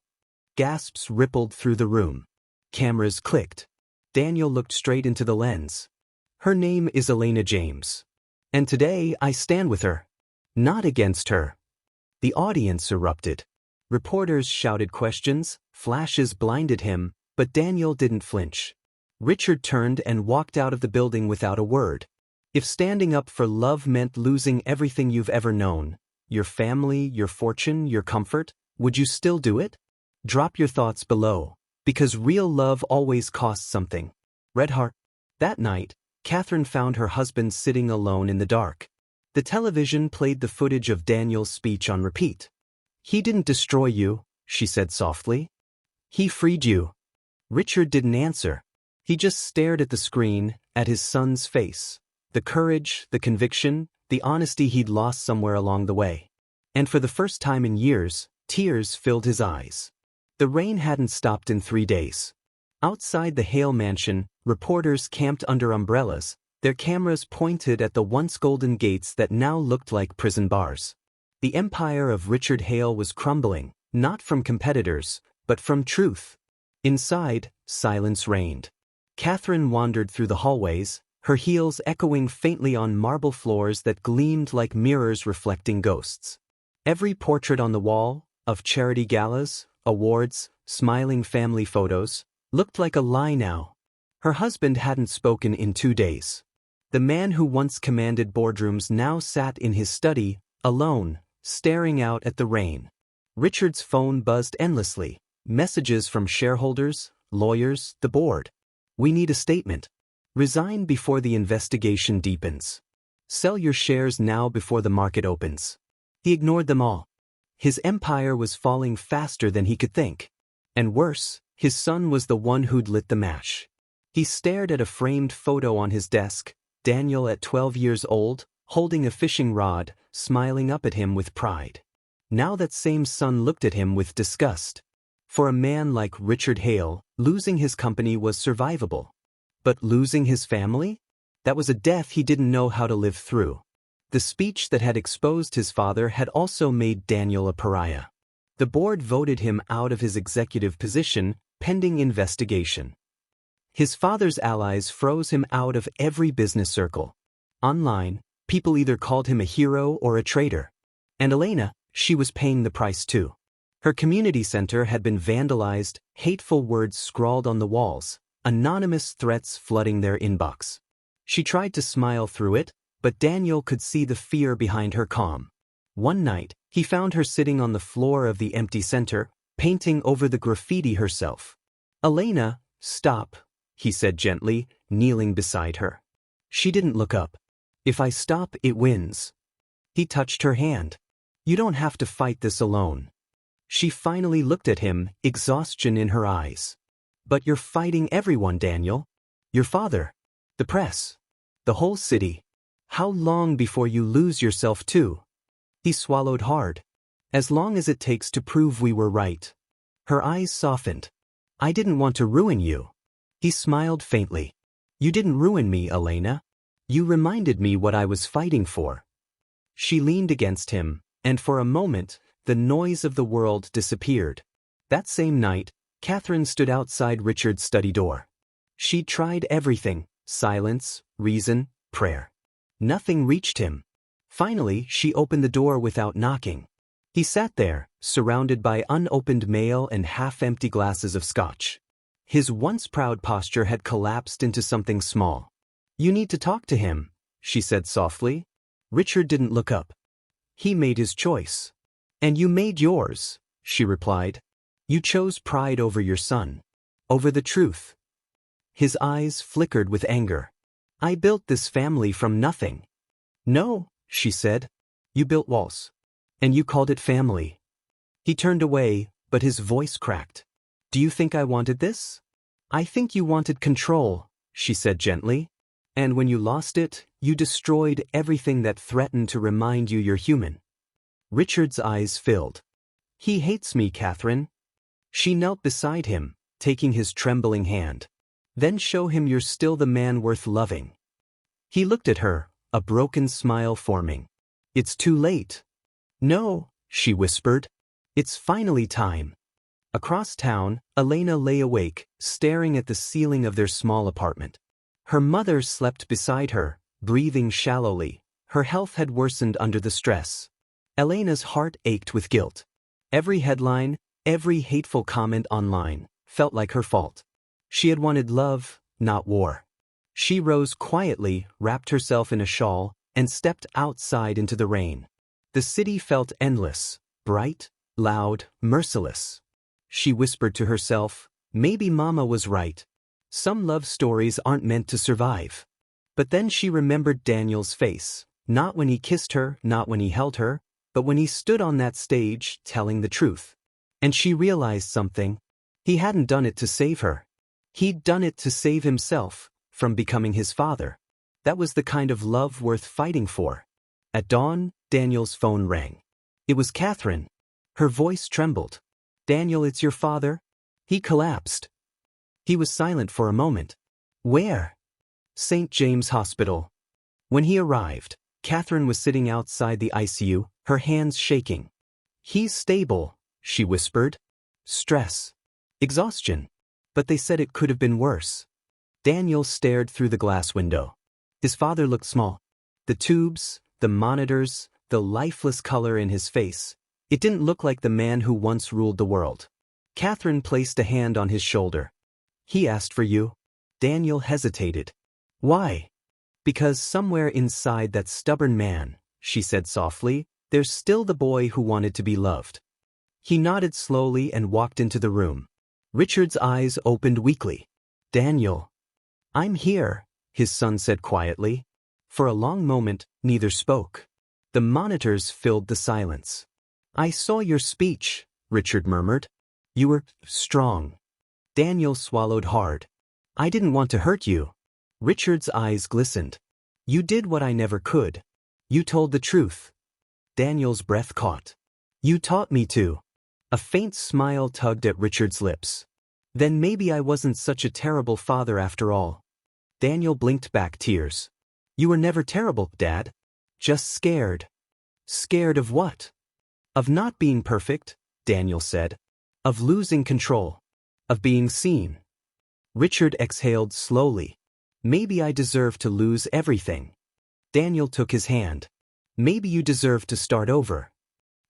Gasps rippled through the room. Cameras clicked. Daniel looked straight into the lens. Her name is Elena James. And today I stand with her. Not against her. The audience erupted. Reporters shouted questions, flashes blinded him, but Daniel didn't flinch. Richard turned and walked out of the building without a word. If standing up for love meant losing everything you've ever known, your family, your fortune, your comfort, would you still do it? Drop your thoughts below, because real love always costs something. Red Heart. That night, Catherine found her husband sitting alone in the dark. The television played the footage of Daniel's speech on repeat. He didn't destroy you, she said softly. He freed you. Richard didn't answer. He just stared at the screen, at his son's face. The courage, the conviction, the honesty he'd lost somewhere along the way. And for the first time in years, tears filled his eyes. The rain hadn't stopped in 3 days. Outside the Hale mansion, reporters camped under umbrellas, their cameras pointed at the once golden gates that now looked like prison bars. The empire of Richard Hale was crumbling, not from competitors, but from truth. Inside, silence reigned. Catherine wandered through the hallways, her heels echoing faintly on marble floors that gleamed like mirrors reflecting ghosts. Every portrait on the wall, of charity galas, awards, smiling family photos, looked like a lie now. Her husband hadn't spoken in 2 days. The man who once commanded boardrooms now sat in his study, alone, staring out at the rain. Richard's phone buzzed endlessly, messages from shareholders, lawyers, the board. We need a statement. Resign before the investigation deepens. Sell your shares now before the market opens. He ignored them all. His empire was falling faster than he could think. And worse, his son was the one who'd lit the match. He stared at a framed photo on his desk, Daniel at 12 years old, holding a fishing rod, smiling up at him with pride. Now that same son looked at him with disgust. For a man like Richard Hale, losing his company was survivable. But losing his family? That was a death he didn't know how to live through. The speech that had exposed his father had also made Daniel a pariah. The board voted him out of his executive position, pending investigation. His father's allies froze him out of every business circle. Online, people either called him a hero or a traitor. And Elena, she was paying the price too. Her community center had been vandalized, hateful words scrawled on the walls, anonymous threats flooding their inbox. She tried to smile through it, but Daniel could see the fear behind her calm. One night, he found her sitting on the floor of the empty center, painting over the graffiti herself. "Elena, stop," he said gently, kneeling beside her. She didn't look up. "If I stop, it wins." He touched her hand. "You don't have to fight this alone." She finally looked at him, exhaustion in her eyes. "But you're fighting everyone, Daniel. Your father. The press. The whole city. How long before you lose yourself too?" He swallowed hard. "As long as it takes to prove we were right." Her eyes softened. "I didn't want to ruin you." He smiled faintly. "You didn't ruin me, Elena. You reminded me what I was fighting for." She leaned against him, and for a moment, the noise of the world disappeared. That same night, Catherine stood outside Richard's study door. She'd tried everything: silence, reason, prayer. Nothing reached him. Finally, she opened the door without knocking. He sat there, surrounded by unopened mail and half-empty glasses of scotch. His once proud posture had collapsed into something small. "You need to talk to him," she said softly. Richard didn't look up. "He made his choice. And you made yours," she replied. "You chose pride over your son. Over the truth." His eyes flickered with anger. "I built this family from nothing." "No," she said. "You built walls. And you called it family." He turned away, but his voice cracked. "Do you think I wanted this?" "I think you wanted control," she said gently. "And when you lost it, you destroyed everything that threatened to remind you you're human." Richard's eyes filled. "He hates me, Catherine." She knelt beside him, taking his trembling hand. "Then show him you're still the man worth loving." He looked at her, a broken smile forming. "It's too late." "No," she whispered. "It's finally time." Across town, Elena lay awake, staring at the ceiling of their small apartment. Her mother slept beside her, breathing shallowly. Her health had worsened under the stress. Elena's heart ached with guilt. Every headline, every hateful comment online, felt like her fault. She had wanted love, not war. She rose quietly, wrapped herself in a shawl, and stepped outside into the rain. The city felt endless, bright, loud, merciless. She whispered to herself, maybe Mama was right. Some love stories aren't meant to survive. But then she remembered Daniel's face, not when he kissed her, not when he held her, but when he stood on that stage telling the truth. And she realized something. He hadn't done it to save her. He'd done it to save himself from becoming his father. That was the kind of love worth fighting for. At dawn, Daniel's phone rang. It was Catherine. Her voice trembled. "Daniel, it's your father?" He collapsed. He was silent for a moment. "Where?" "St. James Hospital." When he arrived, Catherine was sitting outside the ICU, her hands shaking. "He's stable," she whispered. "Stress. Exhaustion. But they said it could have been worse." Daniel stared through the glass window. His father looked small. The tubes, the monitors, the lifeless color in his face. It didn't look like the man who once ruled the world. Catherine placed a hand on his shoulder. "He asked for you." Daniel hesitated. "Why?" "Because somewhere inside that stubborn man," she said softly, "there's still the boy who wanted to be loved." He nodded slowly and walked into the room. Richard's eyes opened weakly. "Daniel." "I'm here," his son said quietly. For a long moment, neither spoke. The monitors filled the silence. "I saw your speech," Richard murmured. "You were strong." Daniel swallowed hard. "I didn't want to hurt you." Richard's eyes glistened. "You did what I never could. You told the truth." Daniel's breath caught. "You taught me to." A faint smile tugged at Richard's lips. "Then maybe I wasn't such a terrible father after all." Daniel blinked back tears. "You were never terrible, Dad. Just scared." "Scared of what?" "Of not being perfect," Daniel said. "Of losing control. Of being seen." Richard exhaled slowly. "Maybe I deserve to lose everything." Daniel took his hand. "Maybe you deserve to start over.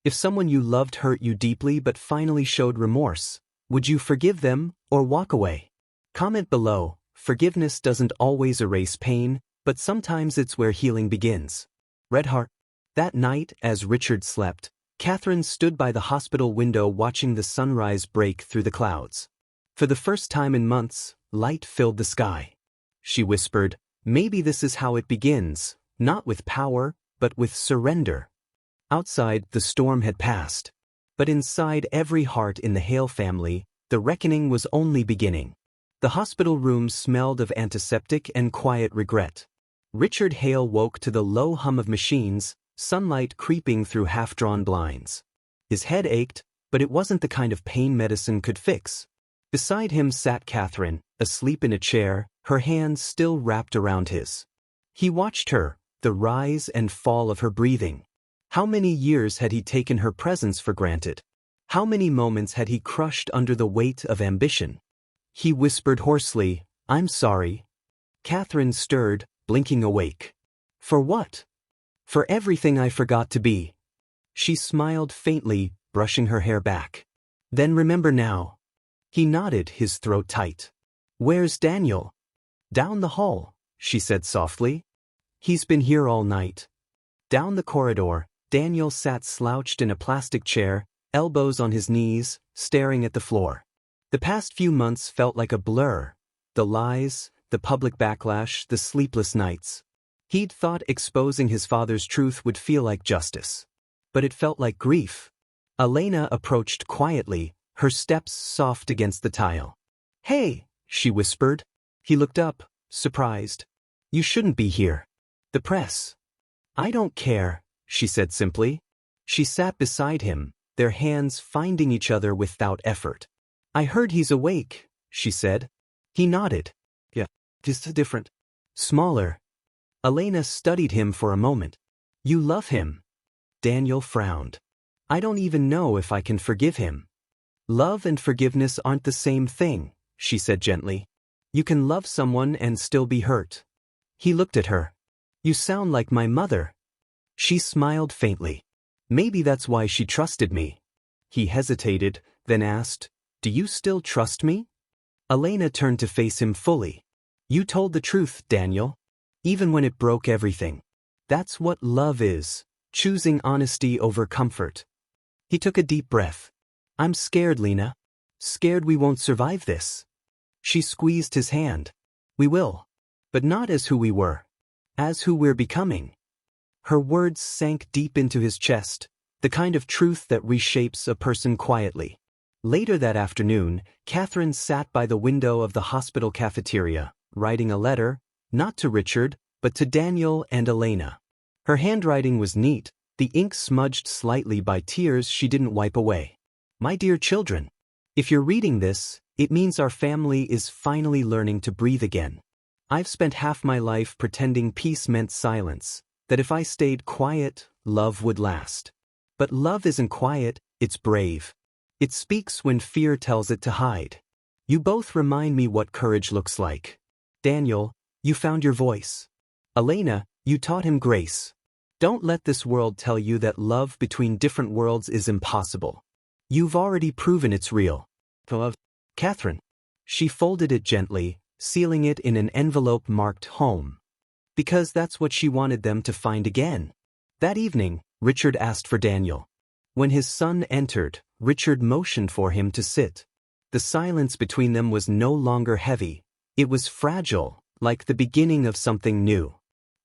If someone you loved hurt you deeply but finally showed remorse, would you forgive them or walk away?" Comment below. Forgiveness doesn't always erase pain, but sometimes it's where healing begins. Red Heart. That night, as Richard slept, Catherine stood by the hospital window watching the sunrise break through the clouds. For the first time in months, light filled the sky. She whispered, "Maybe this is how it begins, not with power, but with surrender." Outside, the storm had passed. But inside every heart in the Hale family, the reckoning was only beginning. The hospital room smelled of antiseptic and quiet regret. Richard Hale woke to the low hum of machines, sunlight creeping through half-drawn blinds. His head ached, but it wasn't the kind of pain medicine could fix. Beside him sat Catherine, asleep in a chair, her hands still wrapped around his. He watched her, the rise and fall of her breathing. How many years had he taken her presence for granted? How many moments had he crushed under the weight of ambition? He whispered hoarsely, "I'm sorry." Catherine stirred, blinking awake. "For what?" "For everything I forgot to be." She smiled faintly, brushing her hair back. "Then remember now." He nodded, his throat tight. "Where's Daniel?" "Down the hall," she said softly. "He's been here all night." Down the corridor, Daniel sat slouched in a plastic chair, elbows on his knees, staring at the floor. The past few months felt like a blur. The lies, the public backlash, the sleepless nights. He'd thought exposing his father's truth would feel like justice. But it felt like grief. Elena approached quietly, her steps soft against the tile. "Hey," she whispered. He looked up, surprised. "You shouldn't be here." "The press." "I don't care," she said simply. She sat beside him, their hands finding each other without effort. "I heard he's awake," she said. He nodded. "Yeah, just different. Smaller." Elena studied him for a moment. "You love him." Daniel frowned. "I don't even know if I can forgive him." "Love and forgiveness aren't the same thing," she said gently. "You can love someone and still be hurt." He looked at her. "You sound like my mother." She smiled faintly. "Maybe that's why she trusted me." He hesitated, then asked, "Do you still trust me?" Elena turned to face him fully. "You told the truth, Daniel. Even when it broke everything. That's what love is, choosing honesty over comfort." He took a deep breath. "I'm scared, Lena. Scared we won't survive this." She squeezed his hand. "We will. But not as who we were. As who we're becoming." Her words sank deep into his chest, the kind of truth that reshapes a person quietly. Later that afternoon, Catherine sat by the window of the hospital cafeteria, writing a letter, not to Richard, but to Daniel and Elena. Her handwriting was neat, the ink smudged slightly by tears she didn't wipe away. My dear children, if you're reading this, it means our family is finally learning to breathe again. I've spent half my life pretending peace meant silence, that if I stayed quiet, love would last. But love isn't quiet, it's brave. It speaks when fear tells it to hide. You both remind me what courage looks like. Daniel, you found your voice. Elena, you taught him grace. Don't let this world tell you that love between different worlds is impossible. You've already proven it's real. Catherine. She folded it gently, sealing it in an envelope marked home. Because that's what she wanted them to find again. That evening, Richard asked for Daniel. When his son entered, Richard motioned for him to sit. The silence between them was no longer heavy. It was fragile, like the beginning of something new.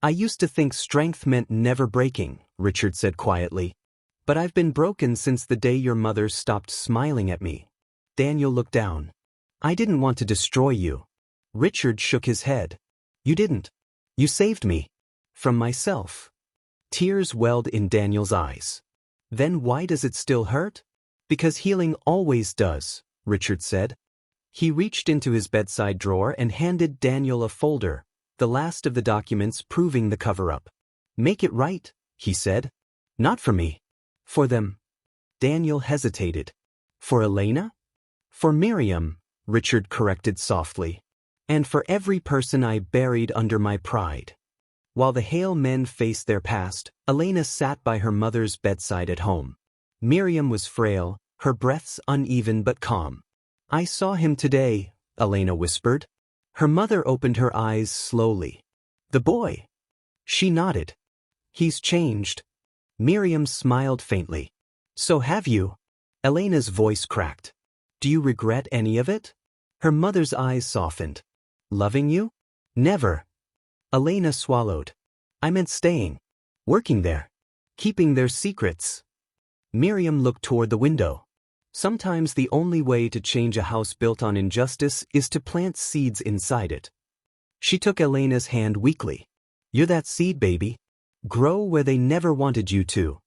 I used to think strength meant never breaking, Richard said quietly. But I've been broken since the day your mother stopped smiling at me. Daniel looked down. I didn't want to destroy you. Richard shook his head. You didn't. You saved me. From myself. Tears welled in Daniel's eyes. Then why does it still hurt? Because healing always does, Richard said. He reached into his bedside drawer and handed Daniel a folder, the last of the documents proving the cover-up. Make it right, he said. Not for me. For them. Daniel hesitated. For Elena? For Miriam, Richard corrected softly. And for every person I buried under my pride. While the Hale men faced their past, Elena sat by her mother's bedside at home. Miriam was frail, her breaths uneven but calm. I saw him today, Elena whispered. Her mother opened her eyes slowly. The boy. She nodded. He's changed. Miriam smiled faintly. So have you? Elena's voice cracked. Do you regret any of it? Her mother's eyes softened. Loving you? Never. Elena swallowed. I meant staying. Working there. Keeping their secrets. Miriam looked toward the window. Sometimes the only way to change a house built on injustice is to plant seeds inside it. She took Elena's hand weakly. You're that seed, baby. Grow where they never wanted you to.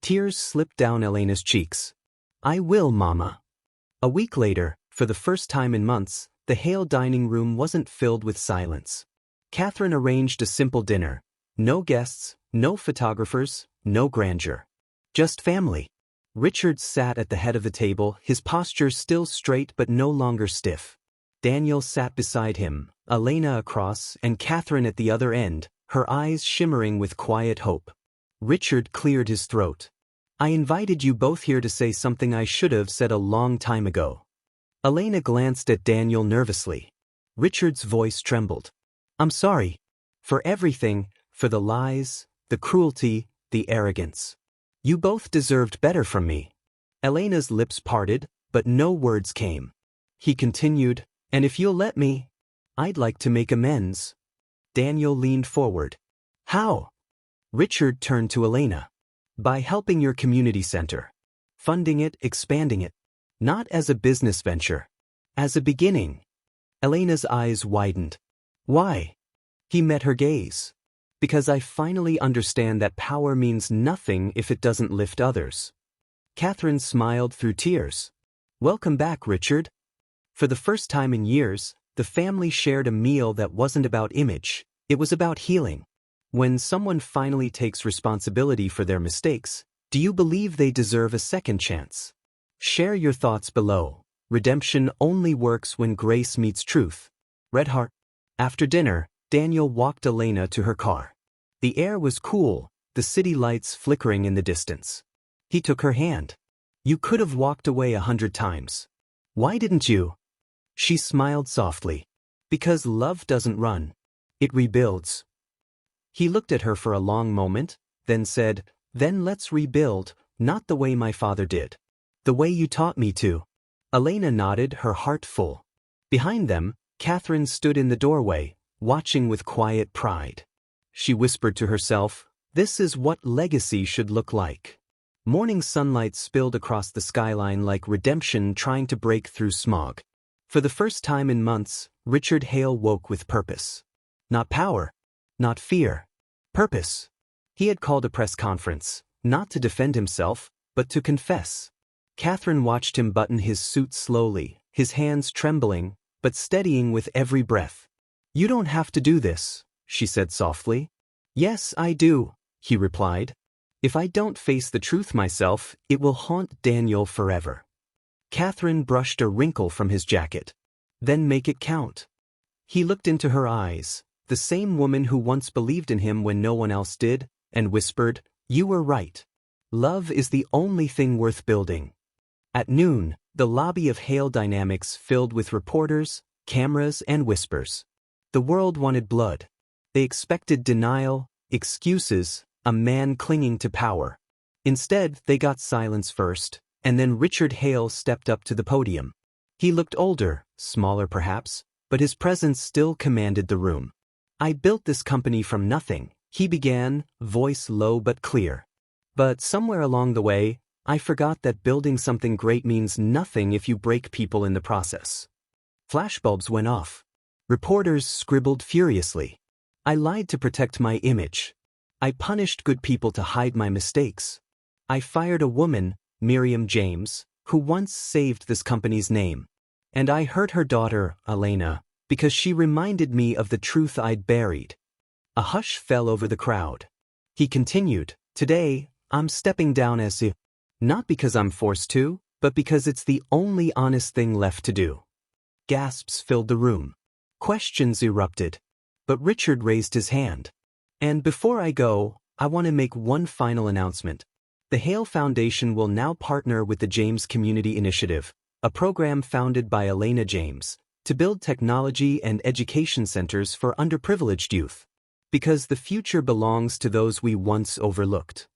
Tears slipped down Elena's cheeks. I will, Mama. A week later, for the first time in months, the Hale dining room wasn't filled with silence. Catherine arranged a simple dinner. No guests, no photographers, no grandeur. Just family. Richard sat at the head of the table, his posture still straight but no longer stiff. Daniel sat beside him, Elena across, and Catherine at the other end, her eyes shimmering with quiet hope. Richard cleared his throat. I invited you both here to say something I should have said a long time ago. Elena glanced at Daniel nervously. Richard's voice trembled. I'm sorry. For everything, for the lies, the cruelty, the arrogance. You both deserved better from me. Elena's lips parted, but no words came. He continued, and if you'll let me, I'd like to make amends. Daniel leaned forward. How? Richard turned to Elena. By helping your community center. Funding it, expanding it. Not as a business venture. As a beginning. Elena's eyes widened. Why? He met her gaze. Because I finally understand that power means nothing if it doesn't lift others. Catherine smiled through tears. Welcome back, Richard. For the first time in years, the family shared a meal that wasn't about image, it was about healing. When someone finally takes responsibility for their mistakes, do you believe they deserve a second chance? Share your thoughts below. Redemption only works when grace meets truth. Red Heart. After dinner, Daniel walked Elena to her car. The air was cool, the city lights flickering in the distance. He took her hand. You could have walked away 100 times. Why didn't you? She smiled softly. Because love doesn't run. It rebuilds. He looked at her for a long moment, then said, Then let's rebuild, not the way my father did. The way you taught me to. Elena nodded, her heart full. Behind them, Catherine stood in the doorway, watching with quiet pride. She whispered to herself, This is what legacy should look like. Morning sunlight spilled across the skyline like redemption trying to break through smog. For the first time in months, Richard Hale woke with purpose. Not power. Not fear. Purpose. He had called a press conference, not to defend himself, but to confess. Catherine watched him button his suit slowly, his hands trembling, but steadying with every breath. "You don't have to do this," she said softly. "Yes, I do," he replied. "If I don't face the truth myself, it will haunt Daniel forever." Catherine brushed a wrinkle from his jacket. "Then make it count." He looked into her eyes, the same woman who once believed in him when no one else did, and whispered, "You were right. Love is the only thing worth building." At noon, the lobby of Hale Dynamics filled with reporters, cameras, and whispers. The world wanted blood. They expected denial, excuses, a man clinging to power. Instead, they got silence first, and then Richard Hale stepped up to the podium. He looked older, smaller perhaps, but his presence still commanded the room. "I built this company from nothing," he began, voice low but clear. "But somewhere along the way, I forgot that building something great means nothing if you break people in the process." Flashbulbs went off. Reporters scribbled furiously. "I lied to protect my image. I punished good people to hide my mistakes. I fired a woman, Elena James, who once saved this company's name. And I hurt her daughter, Elena, because she reminded me of the truth I'd buried." A hush fell over the crowd. He continued, "Today, I'm stepping down as CEO. Not because I'm forced to, but because it's the only honest thing left to do." Gasps filled the room. Questions erupted. But Richard raised his hand. "And before I go, I want to make one final announcement. The Hale Foundation will now partner with the James Community Initiative, a program founded by Elena James, to build technology and education centers for underprivileged youth. Because the future belongs to those we once overlooked."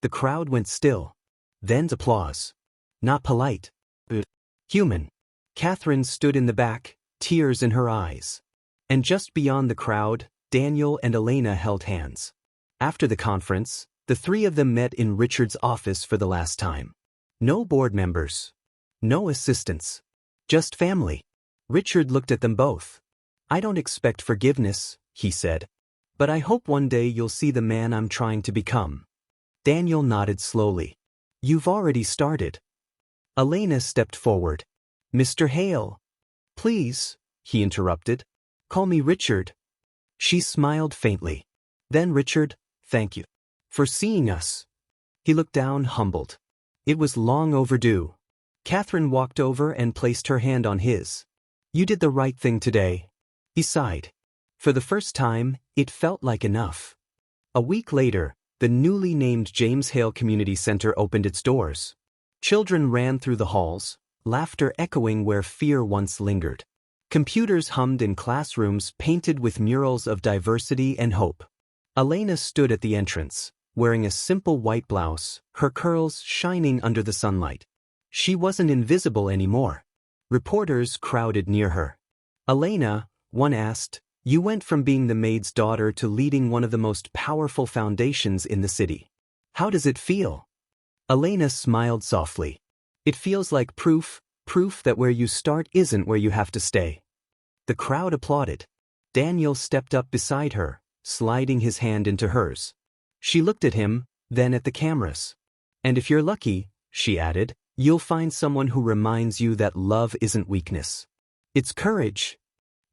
The crowd went still. Then applause. Not polite, but human. Catherine stood in the back, tears in her eyes. And just beyond the crowd, Daniel and Elena held hands. After the conference, the three of them met in Richard's office for the last time. No board members. No assistants. Just family. Richard looked at them both. "I don't expect forgiveness," he said. "But I hope one day you'll see the man I'm trying to become." Daniel nodded slowly. "You've already started." Elena stepped forward. "Mr. Hale." "Please," he interrupted. "Call me Richard." She smiled faintly. "Then Richard, thank you for seeing us." He looked down, humbled. It was long overdue. Catherine walked over and placed her hand on his. "You did the right thing today." He sighed. For the first time, it felt like enough. A week later, the newly named James Hale Community Center opened its doors. Children ran through the halls, laughter echoing where fear once lingered. Computers hummed in classrooms painted with murals of diversity and hope. Elena stood at the entrance, wearing a simple white blouse, her curls shining under the sunlight. She wasn't invisible anymore. Reporters crowded near her. "Elena," one asked, "you went from being the maid's daughter to leading one of the most powerful foundations in the city. How does it feel?" Elena smiled softly. "It feels like proof that where you start isn't where you have to stay." The crowd applauded. Daniel stepped up beside her, sliding his hand into hers. She looked at him, then at the cameras. "And if you're lucky," she added, "you'll find someone who reminds you that love isn't weakness. It's courage."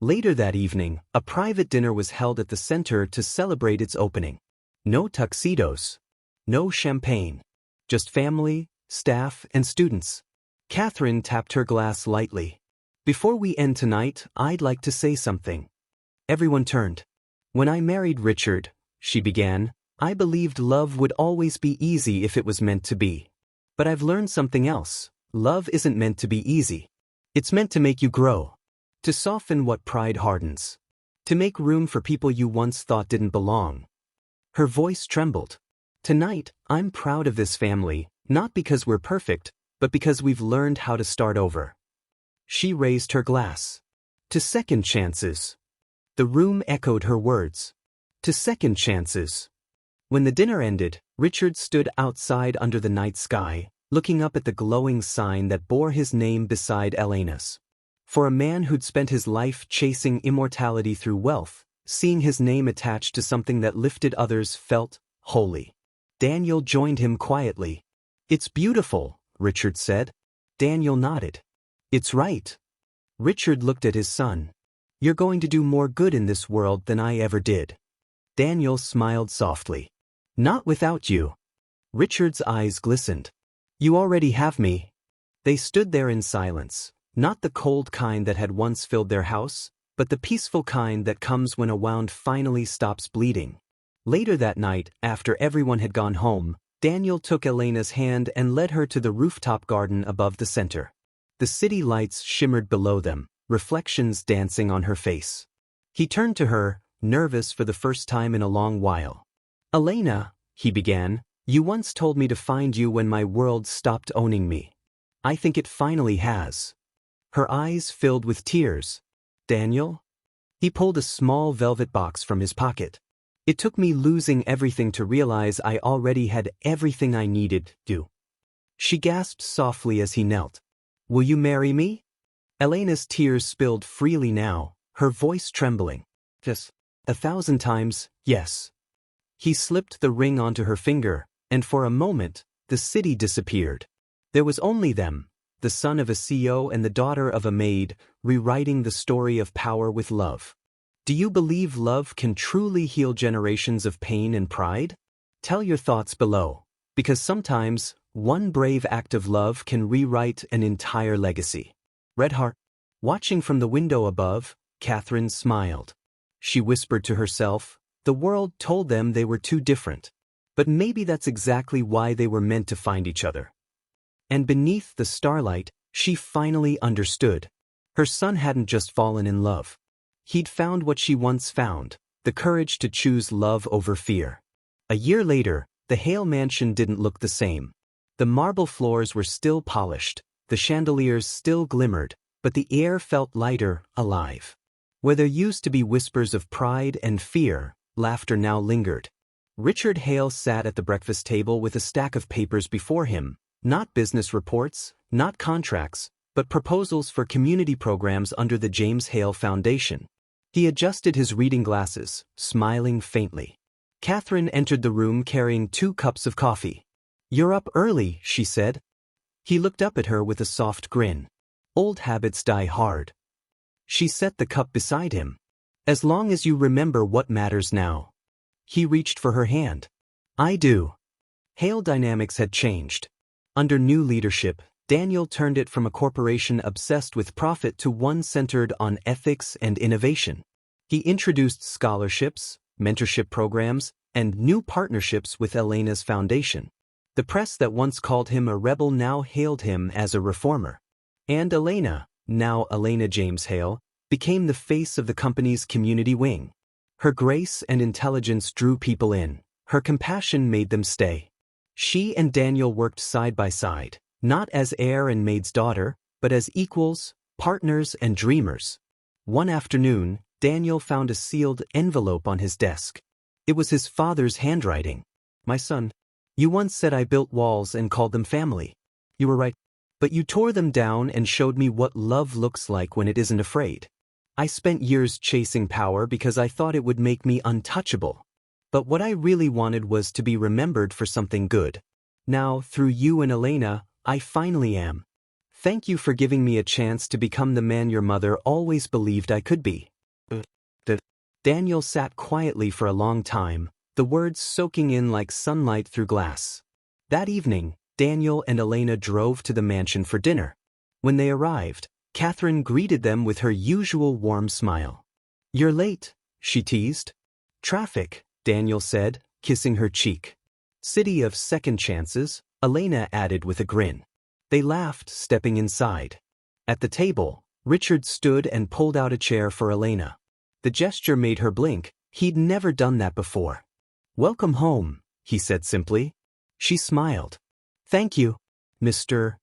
Later that evening, a private dinner was held at the center to celebrate its opening. No tuxedos. No champagne. Just family, staff, and students. Catherine tapped her glass lightly. "Before we end tonight, I'd like to say something." Everyone turned. "When I married Richard," she began, "I believed love would always be easy if it was meant to be. But I've learned something else. Love isn't meant to be easy. It's meant to make you grow. To soften what pride hardens. To make room for people you once thought didn't belong." Her voice trembled. "Tonight, I'm proud of this family, not because we're perfect, but because we've learned how to start over." She raised her glass. "To second chances." The room echoed her words. "To second chances." When the dinner ended, Richard stood outside under the night sky, looking up at the glowing sign that bore his name beside Elena's. For a man who'd spent his life chasing immortality through wealth, seeing his name attached to something that lifted others felt holy. Daniel joined him quietly. "It's beautiful," Richard said. Daniel nodded. "It's right." Richard looked at his son. "You're going to do more good in this world than I ever did." Daniel smiled softly. "Not without you." Richard's eyes glistened. "You already have me." They stood there in silence, not the cold kind that had once filled their house, but the peaceful kind that comes when a wound finally stops bleeding. Later that night, after everyone had gone home, Daniel took Elena's hand and led her to the rooftop garden above the center. The city lights shimmered below them, reflections dancing on her face. He turned to her, nervous for the first time in a long while. "Elena," he began, "you once told me to find you when my world stopped owning me. I think it finally has." Her eyes filled with tears. "Daniel?" He pulled a small velvet box from his pocket. "It took me losing everything to realize I already had everything I needed to." She gasped softly as he knelt. "Will you marry me?" Elena's tears spilled freely now, her voice trembling. "Just 1,000 times, yes." He slipped the ring onto her finger, and for a moment, the city disappeared. There was only them, the son of a CEO and the daughter of a maid, rewriting the story of power with love. Do you believe love can truly heal generations of pain and pride? Tell your thoughts below, because sometimes, one brave act of love can rewrite an entire legacy. Red Heart. Watching from the window above, Catherine smiled. She whispered to herself, the world told them they were too different. But maybe that's exactly why they were meant to find each other. And beneath the starlight, she finally understood. Her son hadn't just fallen in love. He'd found what she once found, the courage to choose love over fear. A year later, the Hale mansion didn't look the same. The marble floors were still polished, the chandeliers still glimmered, but the air felt lighter, alive. Where there used to be whispers of pride and fear, laughter now lingered. Richard Hale sat at the breakfast table with a stack of papers before him, not business reports, not contracts, but proposals for community programs under the James Hale Foundation. He adjusted his reading glasses, smiling faintly. Catherine entered the room carrying 2 cups of coffee. "You're up early," she said. He looked up at her with a soft grin. "Old habits die hard." She set the cup beside him. "As long as you remember what matters now." He reached for her hand. "I do." Hale dynamics had changed. Under new leadership, Daniel turned it from a corporation obsessed with profit to one centered on ethics and innovation. He introduced scholarships, mentorship programs, and new partnerships with Elena's foundation. The press that once called him a rebel now hailed him as a reformer. And Elena, now Elena James Hale, became the face of the company's community wing. Her grace and intelligence drew people in. Her compassion made them stay. She and Daniel worked side by side, not as heir and maid's daughter, but as equals, partners, and dreamers. One afternoon, Daniel found a sealed envelope on his desk. It was his father's handwriting. "My son, you once said I built walls and called them family. You were right. But you tore them down and showed me what love looks like when it isn't afraid. I spent years chasing power because I thought it would make me untouchable. But what I really wanted was to be remembered for something good. Now, through you and Elena, I finally am. Thank you for giving me a chance to become the man your mother always believed I could be." Daniel sat quietly for a long time, the words soaking in like sunlight through glass. That evening, Daniel and Elena drove to the mansion for dinner. When they arrived, Catherine greeted them with her usual warm smile. "You're late," she teased. "Traffic," Daniel said, kissing her cheek. "City of second chances," Elena added with a grin. They laughed, stepping inside. At the table, Richard stood and pulled out a chair for Elena. The gesture made her blink. He'd never done that before. "Welcome home," he said simply. She smiled. "Thank you, Mr."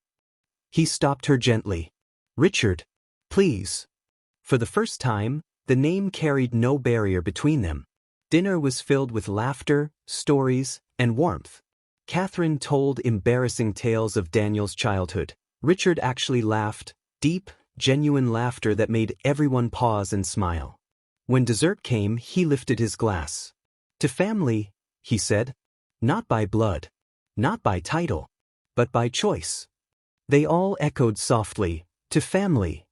He stopped her gently. "Richard, please." For the first time, the name carried no barrier between them. Dinner was filled with laughter, stories, and warmth. Catherine told embarrassing tales of Daniel's childhood. Richard actually laughed, deep, genuine laughter that made everyone pause and smile. When dessert came, he lifted his glass. To family, he said. Not by blood, not by title, but by choice. They all echoed softly, to family.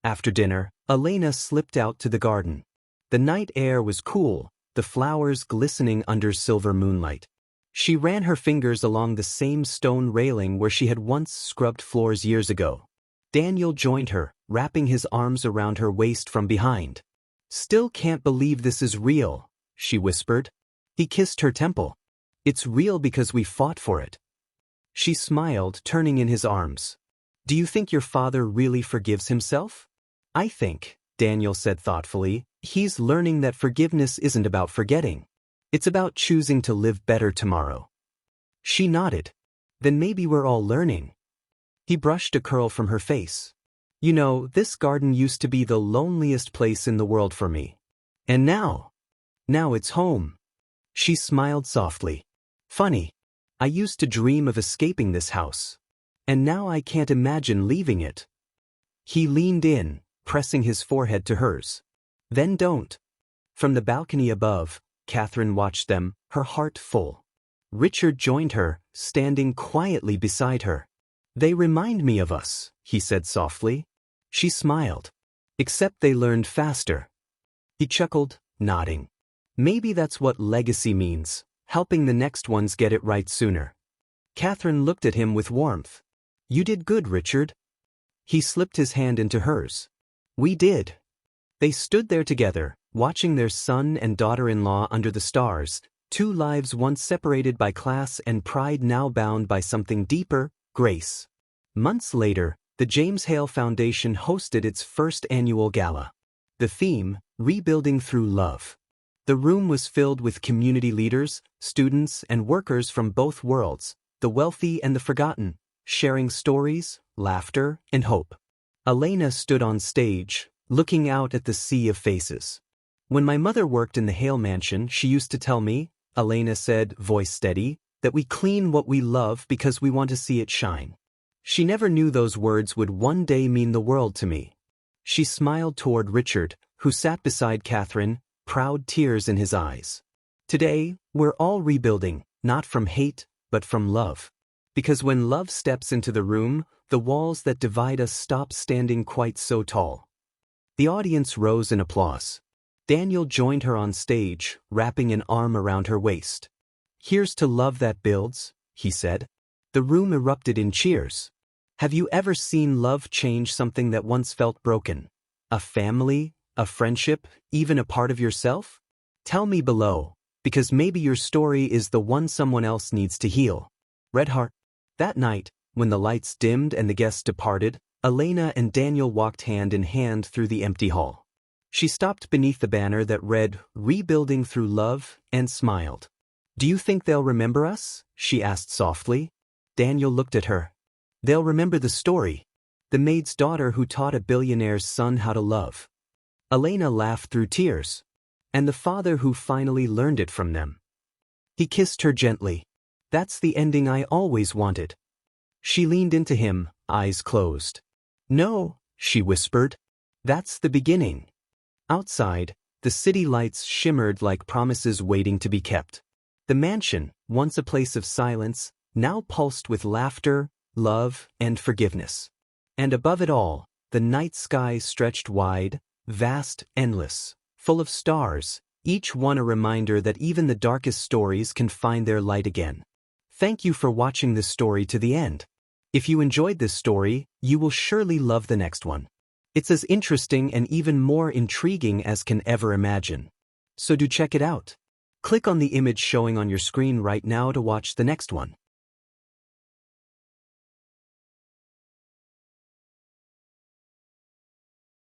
After dinner, Elena slipped out to the garden. The night air was cool, the flowers glistening under silver moonlight. She ran her fingers along the same stone railing where she had once scrubbed floors years ago. Daniel joined her, wrapping his arms around her waist from behind. "Still can't believe this is real," she whispered. He kissed her temple. "It's real because we fought for it." She smiled, turning in his arms. "Do you think your father really forgives himself?" "I think," Daniel said thoughtfully, "he's learning that forgiveness isn't about forgetting. It's about choosing to live better tomorrow." She nodded. "Then maybe we're all learning." He brushed a curl from her face. "You know, this garden used to be the loneliest place in the world for me. And now it's home." She smiled softly. "Funny. I used to dream of escaping this house. And now I can't imagine leaving it." He leaned in, pressing his forehead to hers. "Then don't." From the balcony above, Catherine watched them, her heart full. Richard joined her, standing quietly beside her. "They remind me of us," he said softly. She smiled. "Except they learned faster." He chuckled, nodding. "Maybe that's what legacy means, helping the next ones get it right sooner." Catherine looked at him with warmth. "You did good, Richard." He slipped his hand into hers. "We did." They stood there together, watching their son and daughter-in-law under the stars, two lives once separated by class and pride now bound by something deeper, grace. Months later, the James Hale Foundation hosted its first annual gala. The theme, Rebuilding Through Love. The room was filled with community leaders, students, and workers from both worlds, the wealthy and the forgotten, sharing stories, laughter, and hope. Elena stood on stage, looking out at the sea of faces. "When my mother worked in the Hale mansion, she used to tell me," Elena said, voice steady, "that we clean what we love because we want to see it shine." She never knew those words would one day mean the world to me. She smiled toward Richard, who sat beside Catherine, proud tears in his eyes. "Today, we're all rebuilding, not from hate, but from love. Because when love steps into the room, the walls that divide us stop standing quite so tall." The audience rose in applause. Daniel joined her on stage, wrapping an arm around her waist. "Here's to love that builds," he said. The room erupted in cheers. Have you ever seen love change something that once felt broken? A family, a friendship, even a part of yourself? Tell me below, because maybe your story is the one someone else needs to heal. Red Heart. That night, when the lights dimmed and the guests departed, Elena and Daniel walked hand in hand through the empty hall. She stopped beneath the banner that read, "Rebuilding Through Love," and smiled. "Do you think they'll remember us?" she asked softly. Daniel looked at her. "They'll remember the story. The maid's daughter who taught a billionaire's son how to love." Elena laughed through tears. "And the father who finally learned it from them." He kissed her gently. "That's the ending I always wanted." She leaned into him, eyes closed. "No," she whispered. "That's the beginning." Outside, the city lights shimmered like promises waiting to be kept. The mansion, once a place of silence, now pulsed with laughter, love, and forgiveness. And above it all, the night sky stretched wide, vast, endless, full of stars, each one a reminder that even the darkest stories can find their light again. Thank you for watching this story to the end. If you enjoyed this story, you will surely love the next one. It's as interesting and even more intriguing as can ever imagine. So do check it out. Click on the image showing on your screen right now to watch the next one.